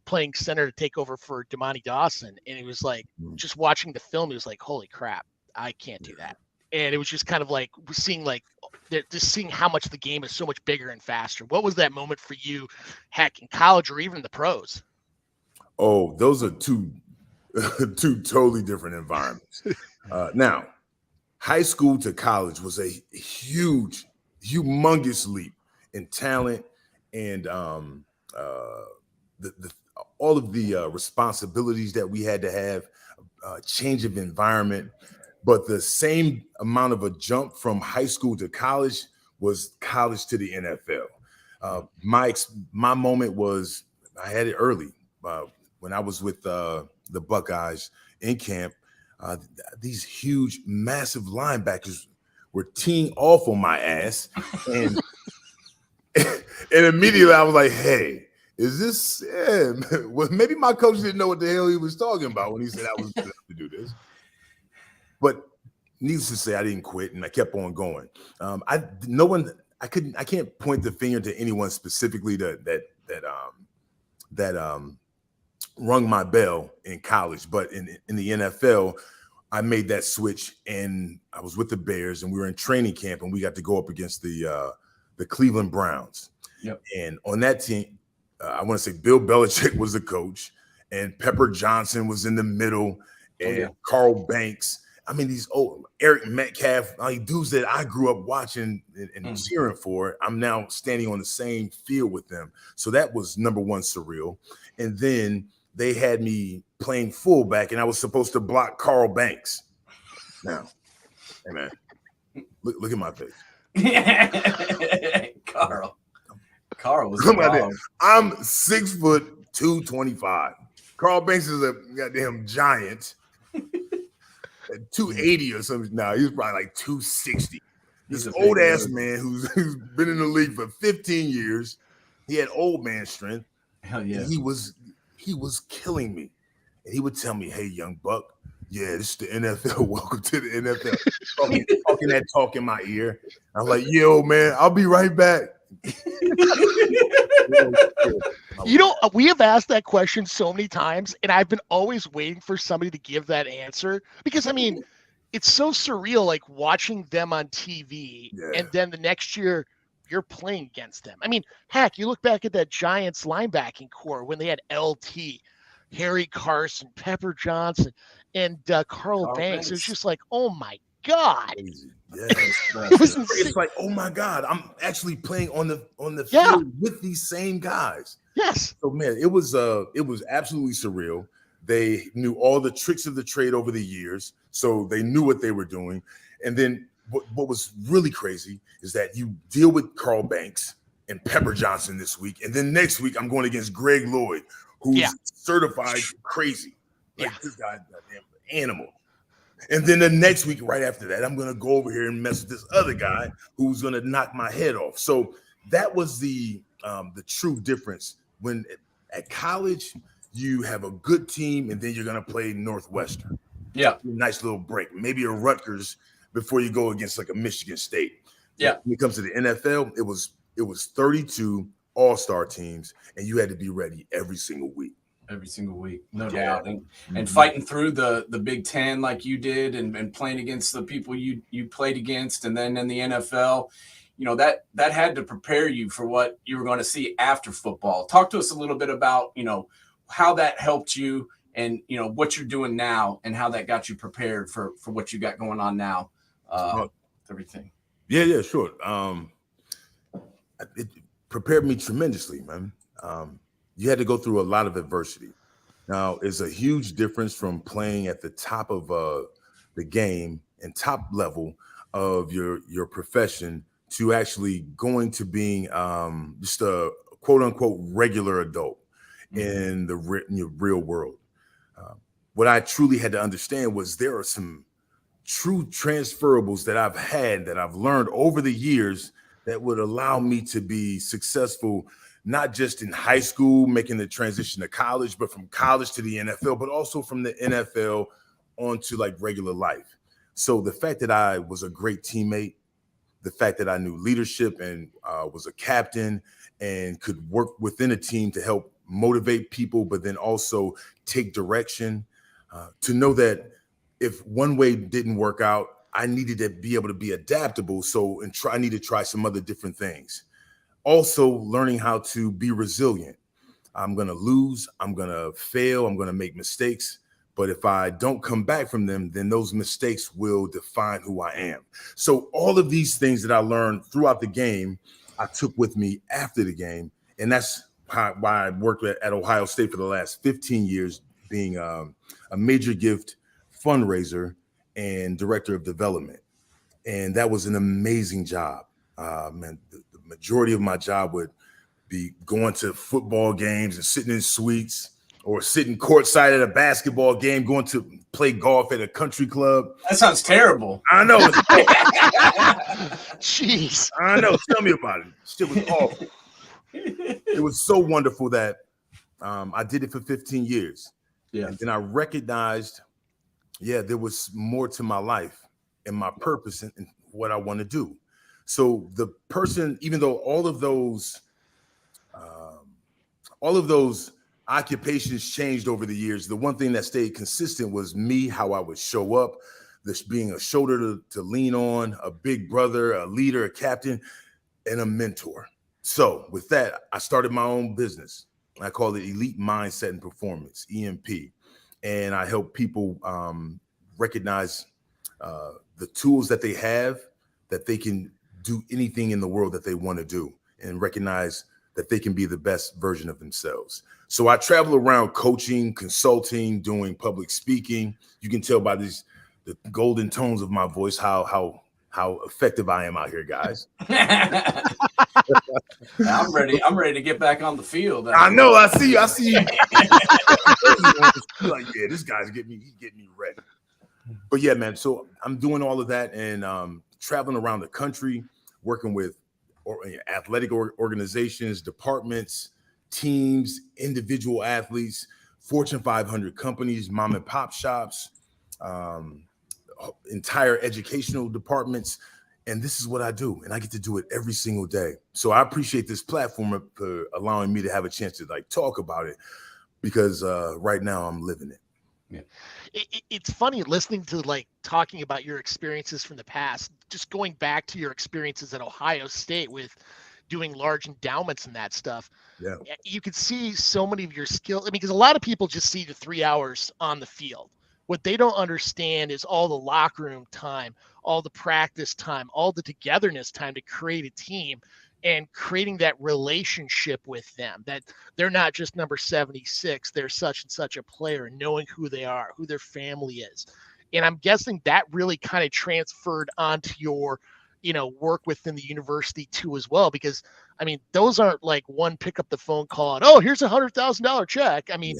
playing center to take over for Damani Dawson, and he was like, just watching the film, he was like, holy crap, I can't do that. And it was just kind of like seeing how much the game is so much bigger and faster. What was that moment for you, heck, in college or even the pros? Oh, those are two totally different environments. Now, high school to college was a humongous leap in talent and all of the responsibilities that we had to have, change of environment. But the same amount of a jump from high school to college was college to the NFL. My moment was, I had it early when I was with the Buckeyes in camp. These huge, massive linebackers were teeing off on my ass, and and immediately I was like, "Hey, is this?" Well, maybe my coach didn't know what the hell he was talking about when he said I was going to do this. But needless to say, I didn't quit, and I kept on going. I can't point the finger to anyone specifically that rung my bell in college, but in the NFL, I made that switch, and I was with the Bears, and we were in training camp, and we got to go up against the Cleveland Browns. Yep. And on that team, I want to say Bill Belichick was the coach, and Pepper Johnson was in the middle, and Carl Banks. I mean, these old Eric Metcalf, dudes that I grew up watching and cheering for. I'm now standing on the same field with them. So that was number one, surreal. And then they had me playing fullback, and I was supposed to block Carl Banks. Now, hey man, look at my face. Carl was I'm 6 foot 225. Carl Banks is a goddamn giant. 280 or something. No, he was probably like 260. This old ass man who's been in the league for 15 years. He had old man strength. Hell yeah. And he was killing me. And he would tell me, "Hey, young buck, yeah, this is the NFL. Welcome to the NFL." talking that talk in my ear. I was like, "Yo, man, I'll be right back." We have asked that question so many times, and I've been always waiting for somebody to give that answer, because I mean, it's so surreal, like watching them on TV, and then the next year you're playing against them. I mean, heck, you look back at that Giants linebacking core when they had LT, Harry Carson, Pepper Johnson, and Carl Banks. It was just like, oh my God. Yeah. It's like, oh my God, I'm actually playing on the field with these same guys. Yes. So man, it was absolutely surreal. They knew all the tricks of the trade over the years, so they knew what they were doing. And then what was really crazy is that you deal with Carl Banks and Pepper Johnson this week, and then next week I'm going against Greg Lloyd, who's certified crazy. Like this guy's a goddamn animal. And then the next week, right after that, I'm going to go over here and mess with this other guy who's going to knock my head off. So that was the true difference. When at college, you have a good team, and then you're going to play Northwestern. Yeah. Nice little break. Maybe a Rutgers before you go against like a Michigan State. Yeah. When it comes to the NFL, it was 32 all-star teams, and you had to be ready every single week. Every single week, no doubt. And fighting through the Big Ten like you did, and playing against the people you played against, and then in the NFL, that had to prepare you for what you were going to see after football. Talk to us a little bit about, how that helped you and what you're doing now and how that got you prepared for what you got going on now. Everything. Yeah, sure. It prepared me tremendously, man. You had to go through a lot of adversity. Now, it's a huge difference from playing at the top of the game and top level of your profession to actually going to being just a quote unquote regular adult in the real world. What I truly had to understand was there are some true transferables that I've learned over the years that would allow me to be successful, not just in high school, making the transition to college, but from college to the NFL, but also from the NFL onto like regular life. So the fact that I was a great teammate, the fact that I knew leadership and was a captain and could work within a team to help motivate people, but then also take direction, to know that if one way didn't work out, I needed to be able to be adaptable. I need to try some other different things. Also learning how to be resilient. I'm going to lose, I'm going to fail, I'm going to make mistakes. But if I don't come back from them, then those mistakes will define who I am. So all of these things that I learned throughout the game, I took with me after the game. And that's why I worked at Ohio State for the last 15 years, being a major gift fundraiser and director of development. And that was an amazing job. Man, the majority of my job would be going to football games and sitting in suites, or sitting courtside at a basketball game, going to play golf at a country club. That sounds terrible. I know. Jeez. I know. Tell me about it. Shit was awful. It was so wonderful that I did it for 15 years. Yeah. And then I recognized, there was more to my life and my purpose and what I want to do. So the person, even though all of those occupations changed over the years, the one thing that stayed consistent was me, how I would show up, this being a shoulder to lean on, a big brother, a leader, a captain, and a mentor. So with that, I started my own business. I call it Elite Mindset and Performance, EMP. And I help people recognize the tools that they have, that they can do anything in the world that they want to do, and recognize that they can be the best version of themselves. So I travel around coaching, consulting, doing public speaking. You can tell by the golden tones of my voice how effective I am out here, guys. I'm ready to get back on the field. I know. I see you. Like, yeah, this guy's getting me ready. But yeah, man. So I'm doing all of that and traveling around the country, working with athletic organizations, departments, teams, individual athletes, Fortune 500 companies, mom and pop shops, entire educational departments. And this is what I do. And I get to do it every single day. So I appreciate this platform for allowing me to have a chance to talk about it, because right now I'm living it. Yeah. It's funny listening to talking about your experiences from the past, just going back to your experiences at Ohio State with doing large endowments and that stuff. Yeah. You could see so many of your skills. I mean, because a lot of people just see the 3 hours on the field. What they don't understand is all the locker room time, all the practice time, all the togetherness time to create a team, and creating that relationship with them, that they're not just number 76, they're such and such a player, and knowing who they are, who their family is. And I'm guessing that really kind of transferred onto your, work within the university too as well, because I mean, those aren't like one pick up the phone call and, oh, here's $100,000 check. I mean,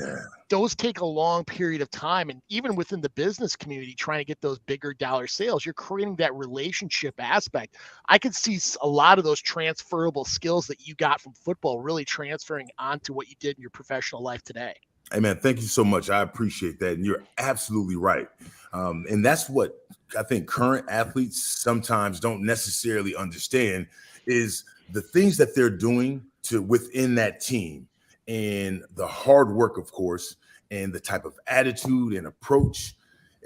those take a long period of time. And even within the business community, trying to get those bigger dollar sales, you're creating that relationship aspect. I could see a lot of those transferable skills that you got from football really transferring onto what you did in your professional life today. Hey, man, thank you so much. I appreciate that. And you're absolutely right. And that's what I think current athletes sometimes don't necessarily understand, is the things that they're doing within that team, and the hard work, of course, and the type of attitude and approach,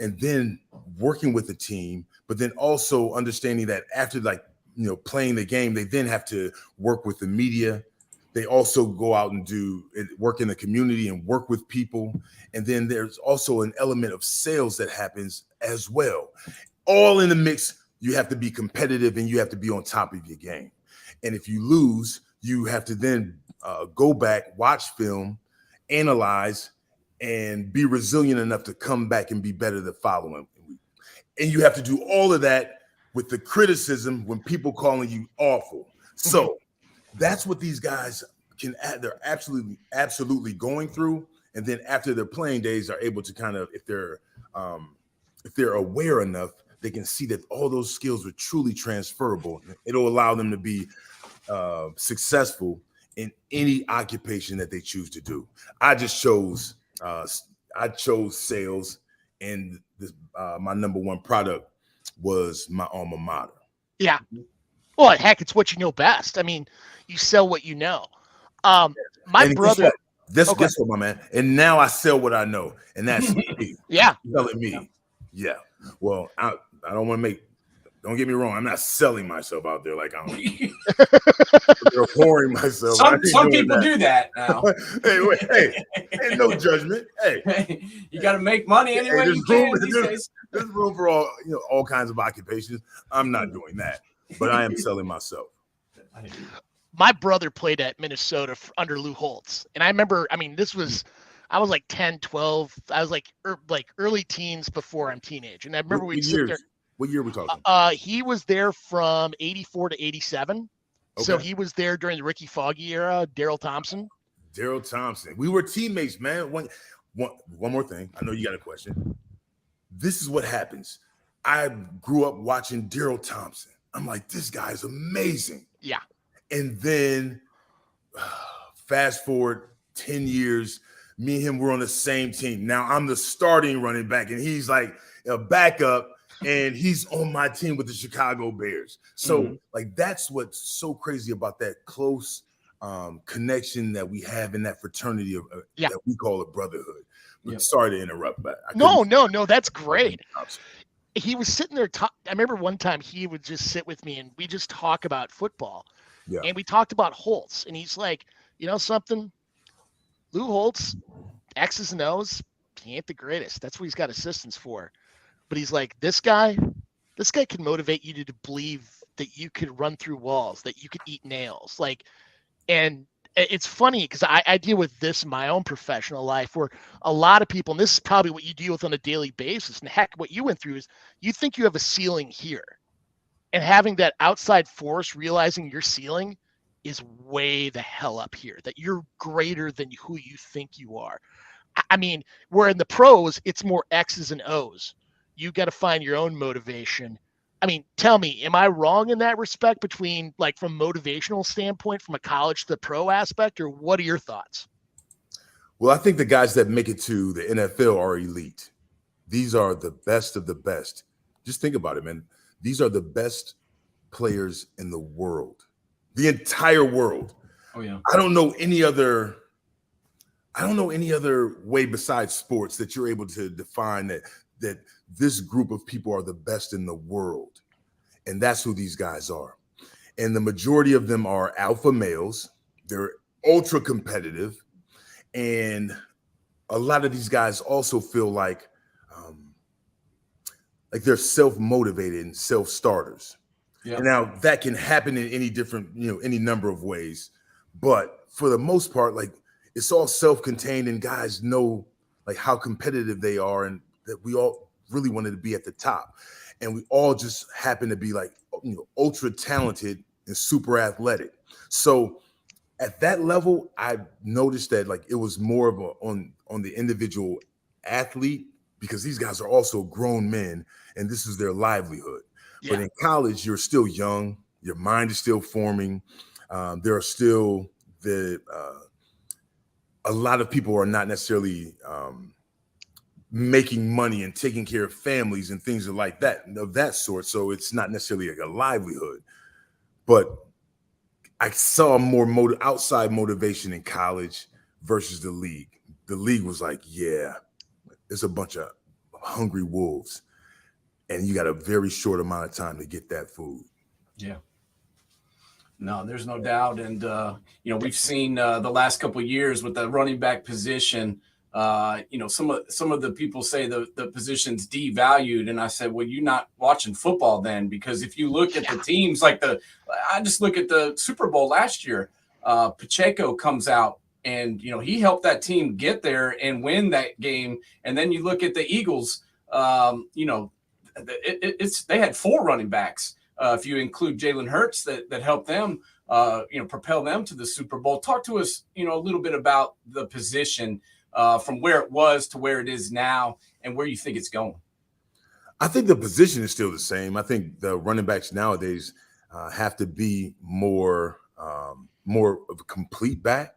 and then working with the team, but then also understanding that after playing the game, they then have to work with the media. They also go out and do work in the community and work with people. And then there's also an element of sales that happens as well. All in the mix, you have to be competitive and you have to be on top of your game. And if you lose, you have to then go back, watch film, analyze, and be resilient enough to come back and be better the following week. And you have to do all of that with the criticism when people calling you awful. So that's what these guys they're absolutely going through. And then after their playing days are able to kind of, if they're aware enough, they can see that all those skills are truly transferable. It'll allow them to be successful in any occupation that they choose to do. I chose sales, and my number one product was my alma mater. Yeah. Well, heck, it's what you know best. I mean, you sell what you know. My brother. Guess what, my man? And now I sell what I know, and that's me. Yeah. Selling me. Yeah. Well, I don't want to make. Don't get me wrong. I'm not selling myself out there like I'm whoring myself. Some people do that now. hey, ain't no judgment. Hey, you got to make money anyway. There's room for all kinds of occupations. I'm not doing that, but I am selling myself. My brother played at Minnesota under Lou Holtz. And I remember, I was like 10, 12. I was like early teens before I'm teenage. And I remember we'd sit there. What year are we talking? He was there from 84 to 87. Okay. So he was there during the Ricky Foggy era, Daryl Thompson. We were teammates, man. One more thing. I know you got a question. This is what happens. I grew up watching Daryl Thompson. I'm like, this guy is amazing. Yeah. And then fast forward 10 years, me and him were on the same team. Now I'm the starting running back, and he's like a backup, and he's on my team with the Chicago Bears. So like, that's what's so crazy about that close connection that we have in that fraternity of that we call a brotherhood. Sorry to interrupt, but no, that's great. He was sitting there. I remember one time he would just sit with me and we just talk about football. Yeah. And we talked about Holtz, and he's like, you know something? Lou Holtz, X's and O's, he ain't the greatest. That's what he's got assistants for. But he's like, this guy can motivate you to believe that you could run through walls, that you could eat nails. Like, and it's funny because I deal with this in my own professional life where a lot of people, and this is probably what you deal with on a daily basis, and heck, what you went through is you think you have a ceiling here. And having that outside force, realizing your ceiling is way the hell up here, that you're greater than who you think you are. I mean, where in the pros, it's more X's and O's. You got to find your own motivation. I mean, tell me, am I wrong in that respect between like from motivational standpoint, from a college to the pro aspect, or what are your thoughts? Well, I think the guys that make it to the NFL are elite. These are the best of the best. Just think about it, man. These are the best players in the world, the entire world. Oh yeah. I don't know any other way besides sports that you're able to define that this group of people are the best in the world. And that's who these guys are. And the majority of them are alpha males. They're ultra competitive. And a lot of these guys also feel like they're self-motivated and self-starters. Yeah. Now that can happen in any different, any number of ways. But for the most part, like, it's all self-contained, and guys know like how competitive they are, and that we all really wanted to be at the top. And we all just happen to be like, ultra talented and super athletic. So at that level, I noticed that like it was more of on the individual athlete, because these guys are also grown men and this is their livelihood. Yeah. But in college, you're still young, your mind is still forming. There are still a lot of people are not necessarily making money and taking care of families and things like that, of that sort. So it's not necessarily like a livelihood. But I saw more outside motivation in college versus the league. The league was like, yeah, it's a bunch of hungry wolves, and you got a very short amount of time to get that food. Yeah. No, there's no doubt. And, we've seen the last couple of years with the running back position, some of the people say the position's devalued. And I said, well, you're not watching football then, because if you look at the teams I just look at the Super Bowl last year, Pacheco comes out and, he helped that team get there and win that game. And then you look at the Eagles, they had 4 running backs. If you include Jalen Hurts, that helped them, propel them to the Super Bowl. Talk to us, a little bit about the position from where it was to where it is now and where you think it's going. I think the position is still the same. I think the running backs nowadays have to be more of a complete back.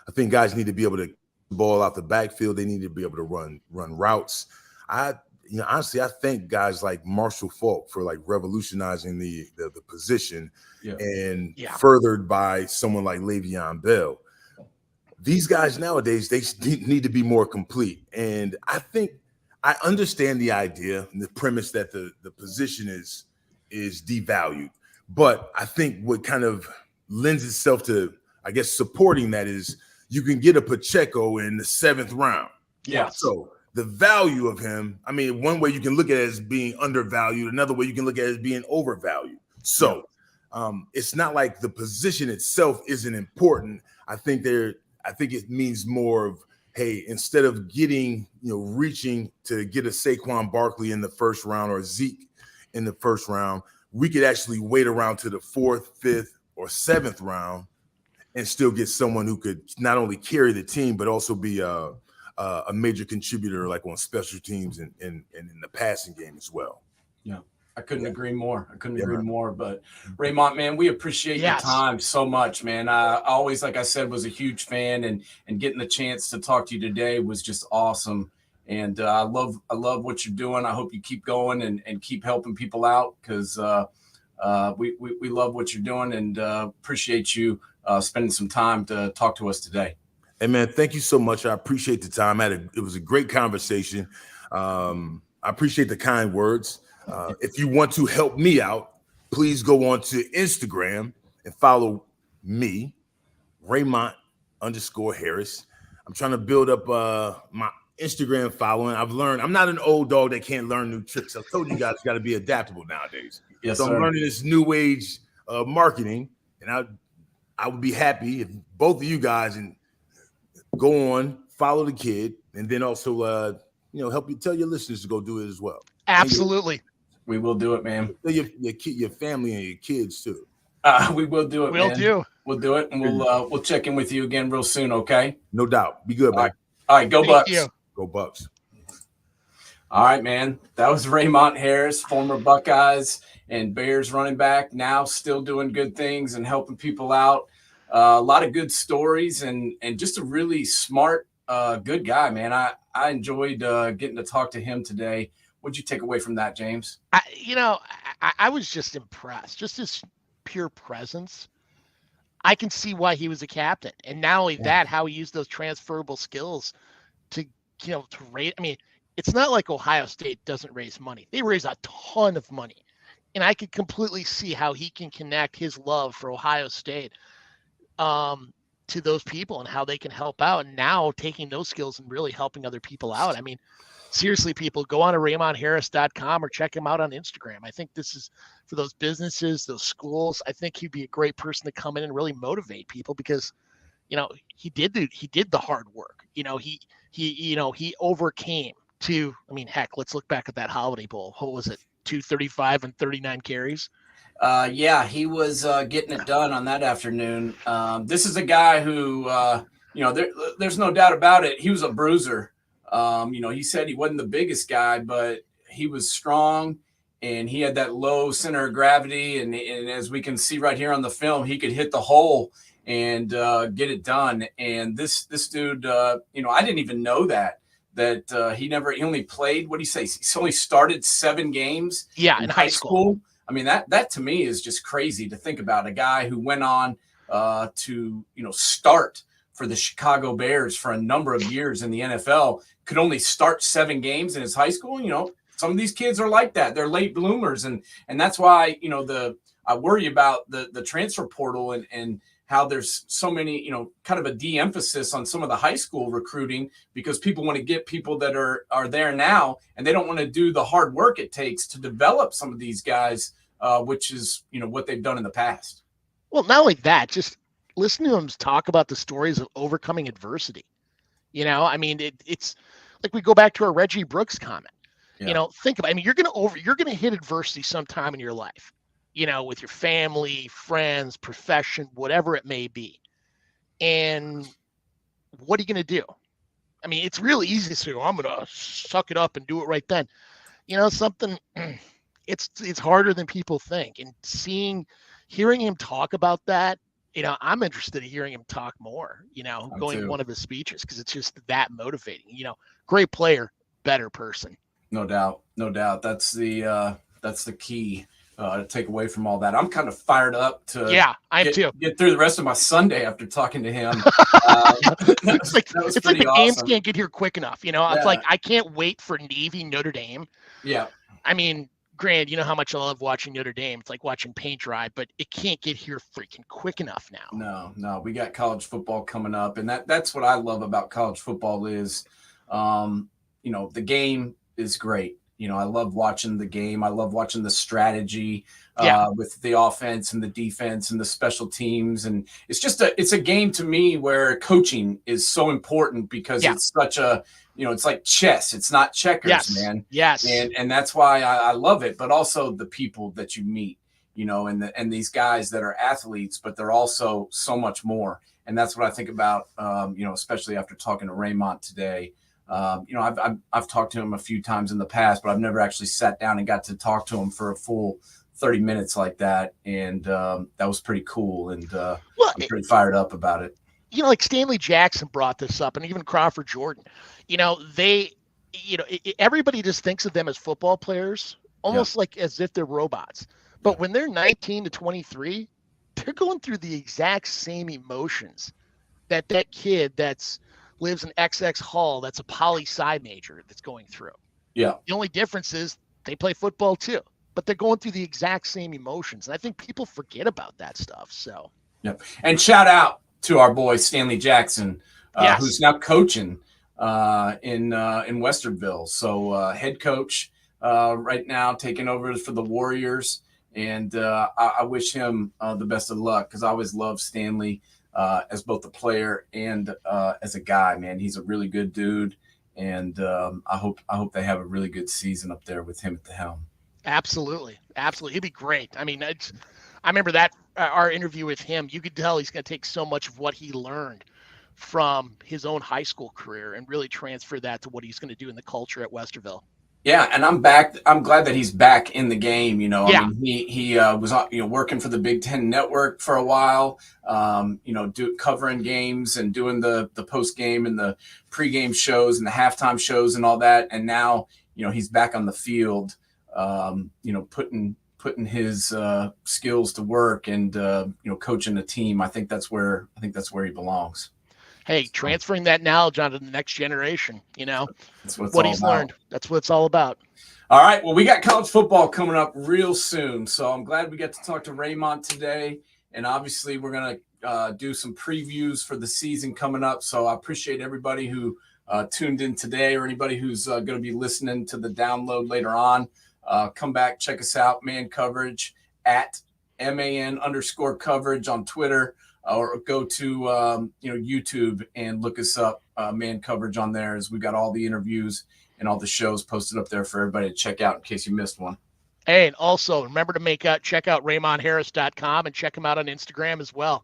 I think guys need to be able to ball out the backfield. They need to be able to run routes. Honestly, I thank guys like Marshall Faulk for like revolutionizing the position, and furthered by someone like Le'Veon Bell. These guys nowadays, they need to be more complete. And I think I understand the idea and the premise that the position is devalued. But I think what kind of lends itself to, I guess, supporting that is you can get a Pacheco in the 7th round. Yeah. So the value of him, I mean, one way you can look at it as being undervalued, another way you can look at it as being overvalued. So it's not like the position itself isn't important. I think it means more of, hey, instead of reaching to get a Saquon Barkley in the 1st round or Zeke in the 1st round, we could actually wait around to the 4th, 5th, or 7th round and still get someone who could not only carry the team, but also be a major contributor, like on special teams and in the passing game as well. Yeah, I couldn't agree more. But Raymont, man, we appreciate your time so much, man. I always, like I said, was a huge fan, and getting the chance to talk to you today was just awesome. And I love what you're doing. I hope you keep going and keep helping people out, because we love what you're doing, and appreciate you spending some time to talk to us today. Hey, man, thank you so much. I appreciate the time. It was a great conversation. I appreciate the kind words. If you want to help me out, please go on to Instagram and follow me, Raymont_Harris. I'm trying to build up my Instagram following. I've learned I'm not an old dog that can't learn new tricks. I've told you guys got to be adaptable nowadays. Yes, so sir. I'm learning this new age marketing, and I would be happy if both of you guys and go on, follow the kid, and then also help you tell your listeners to go do it as well. Absolutely. We will do it, man. Your family and your kids too. We will do it, We'll do it, and we'll check in with you again real soon, okay? No doubt. Be good, man. All right, go Bucks. You. Go Bucks. All right, man. That was Raymont Harris, former Buckeyes and Bears running back, now still doing good things and helping people out. A lot of good stories and just a really smart, good guy, man. I enjoyed getting to talk to him today. What'd you take away from that, James? I was just impressed. Just his pure presence. I can see why he was a captain. And not only that, how he used those transferable skills to raise. I mean, it's not like Ohio State doesn't raise money. They raise a ton of money. And I could completely see how he can connect his love for Ohio State to those people and how they can help out. And now taking those skills and really helping other people out. I mean, seriously, people, go on to RaymontHarris.com or check him out on Instagram. I think this is for those businesses, those schools. I think he'd be a great person to come in and really motivate people, because, he did the hard work. He overcame to, I mean, heck, let's look back at that Holiday Bowl. What was it? 235 and 39 carries. He was getting it done on that afternoon. This is a guy who, there's no doubt about it. He was a bruiser. He said he wasn't the biggest guy, but he was strong, and he had that low center of gravity. And as we can see right here on the film, he could hit the hole and get it done. And this dude, I didn't even know that he only played, what do you say? He only started 7 games in high school. I mean, that to me is just crazy to think about. A guy who went on to, start for the Chicago Bears for a number of years in the NFL could only start 7 games in his high school. Some of these kids are like that. They're late bloomers. And that's why, I worry about the transfer portal and how there's so many, kind of a de-emphasis on some of the high school recruiting because people want to get people that are there now, and they don't want to do the hard work it takes to develop some of these guys, which is, what they've done in the past. Well, not only that, just listen to them talk about the stories of overcoming adversity. I mean, it's like we go back to our Reggie Brooks comment. Yeah. Think about, you're going to hit adversity sometime in your life, with your family, friends, profession, whatever it may be. And what are you going to do? I mean, it's really easy to say, I'm going to suck it up and do it right then. Something, it's harder than people think. And hearing him talk about that, I'm interested in hearing him talk more, going to one of his speeches, because it's just that motivating. Great player, better person. No doubt. That's the key to take away from all that. I'm kind of fired up to get through the rest of my Sunday after talking to him. It's like the games can't get here quick enough. It's like I can't wait for Navy Notre Dame. Yeah. I mean, Grant, you know how much I love watching Notre Dame. It's like watching paint dry, but it can't get here freaking quick enough now. No, we got college football coming up, and that's what I love about college football is, the game is great. I love watching the game. I love watching the strategy with the offense and the defense and the special teams, and it's a game to me where coaching is so important because it's such a it's like chess. It's not checkers, man. Yes. And that's why I love it, but also the people that you meet, and these guys that are athletes, but they're also so much more. And that's what I think about, especially after talking to Raymont today. I've talked to him a few times in the past, but I've never actually sat down and got to talk to him for a full 30 minutes like that. And that was pretty cool. And I'm pretty fired up about it. Like Stanley Jackson brought this up, and even Crawford Jordan, everybody just thinks of them as football players, almost like as if they're robots. But when they're 19 to 23, they're going through the exact same emotions that kid lives in XX Hall, that's a poli-sci major, that's going through. Yeah. The only difference is they play football too, but they're going through the exact same emotions. And I think people forget about that stuff. So, yeah. And shout out to our boy Stanley Jackson, who's now coaching in Westerville. So head coach right now, taking over for the Warriors. And I wish him the best of luck, because I always loved Stanley as both a player and as a guy, man. He's a really good dude. And I hope they have a really good season up there with him at the helm. Absolutely. He'd be great. I mean, I remember that our interview with him, you could tell he's going to take so much of what he learned from his own high school career and really transfer that to what he's going to do in the culture at Westerville. Yeah, and I'm glad that he's back in the game. I mean, he was working for the Big Ten Network for a while, covering games and doing the post game and the pregame shows and the halftime shows and all that. And now he's back on the field, putting his skills to work and coaching a team. I think that's where he belongs. Hey, transferring that knowledge onto the next generation, that's what he's learned. That's what it's all about. All right. Well, we got college football coming up real soon. So I'm glad we got to talk to Raymont today. And obviously we're going to do some previews for the season coming up. So I appreciate everybody who tuned in today, or anybody who's going to be listening to the download later on. Come back, check us out, Man Coverage at MAN_coverage on Twitter. Or go to YouTube and look us up, Man Coverage on there, as we got all the interviews and all the shows posted up there for everybody to check out in case you missed one. Hey, and also remember to check out RaymontHarris.com and check him out on Instagram as well.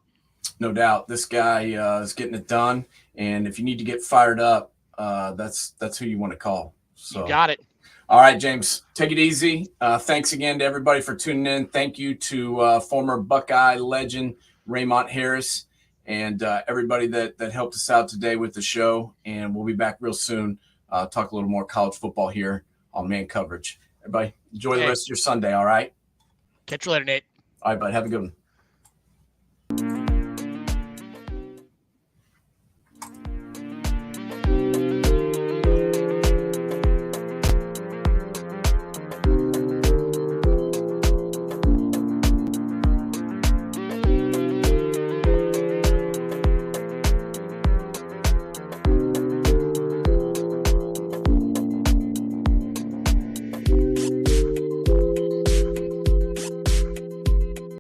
No doubt, this guy is getting it done, and if you need to get fired up, that's who you want to call. So you got it. All right, James, take it easy. Thanks again to everybody for tuning in. Thank you to former Buckeye legend Raymont Harris, and everybody that helped us out today with the show. And we'll be back real soon. Talk a little more college football here on Man Coverage. Everybody, enjoy the rest of your Sunday, all right? Catch you later, Nate. All right, bud. Have a good one.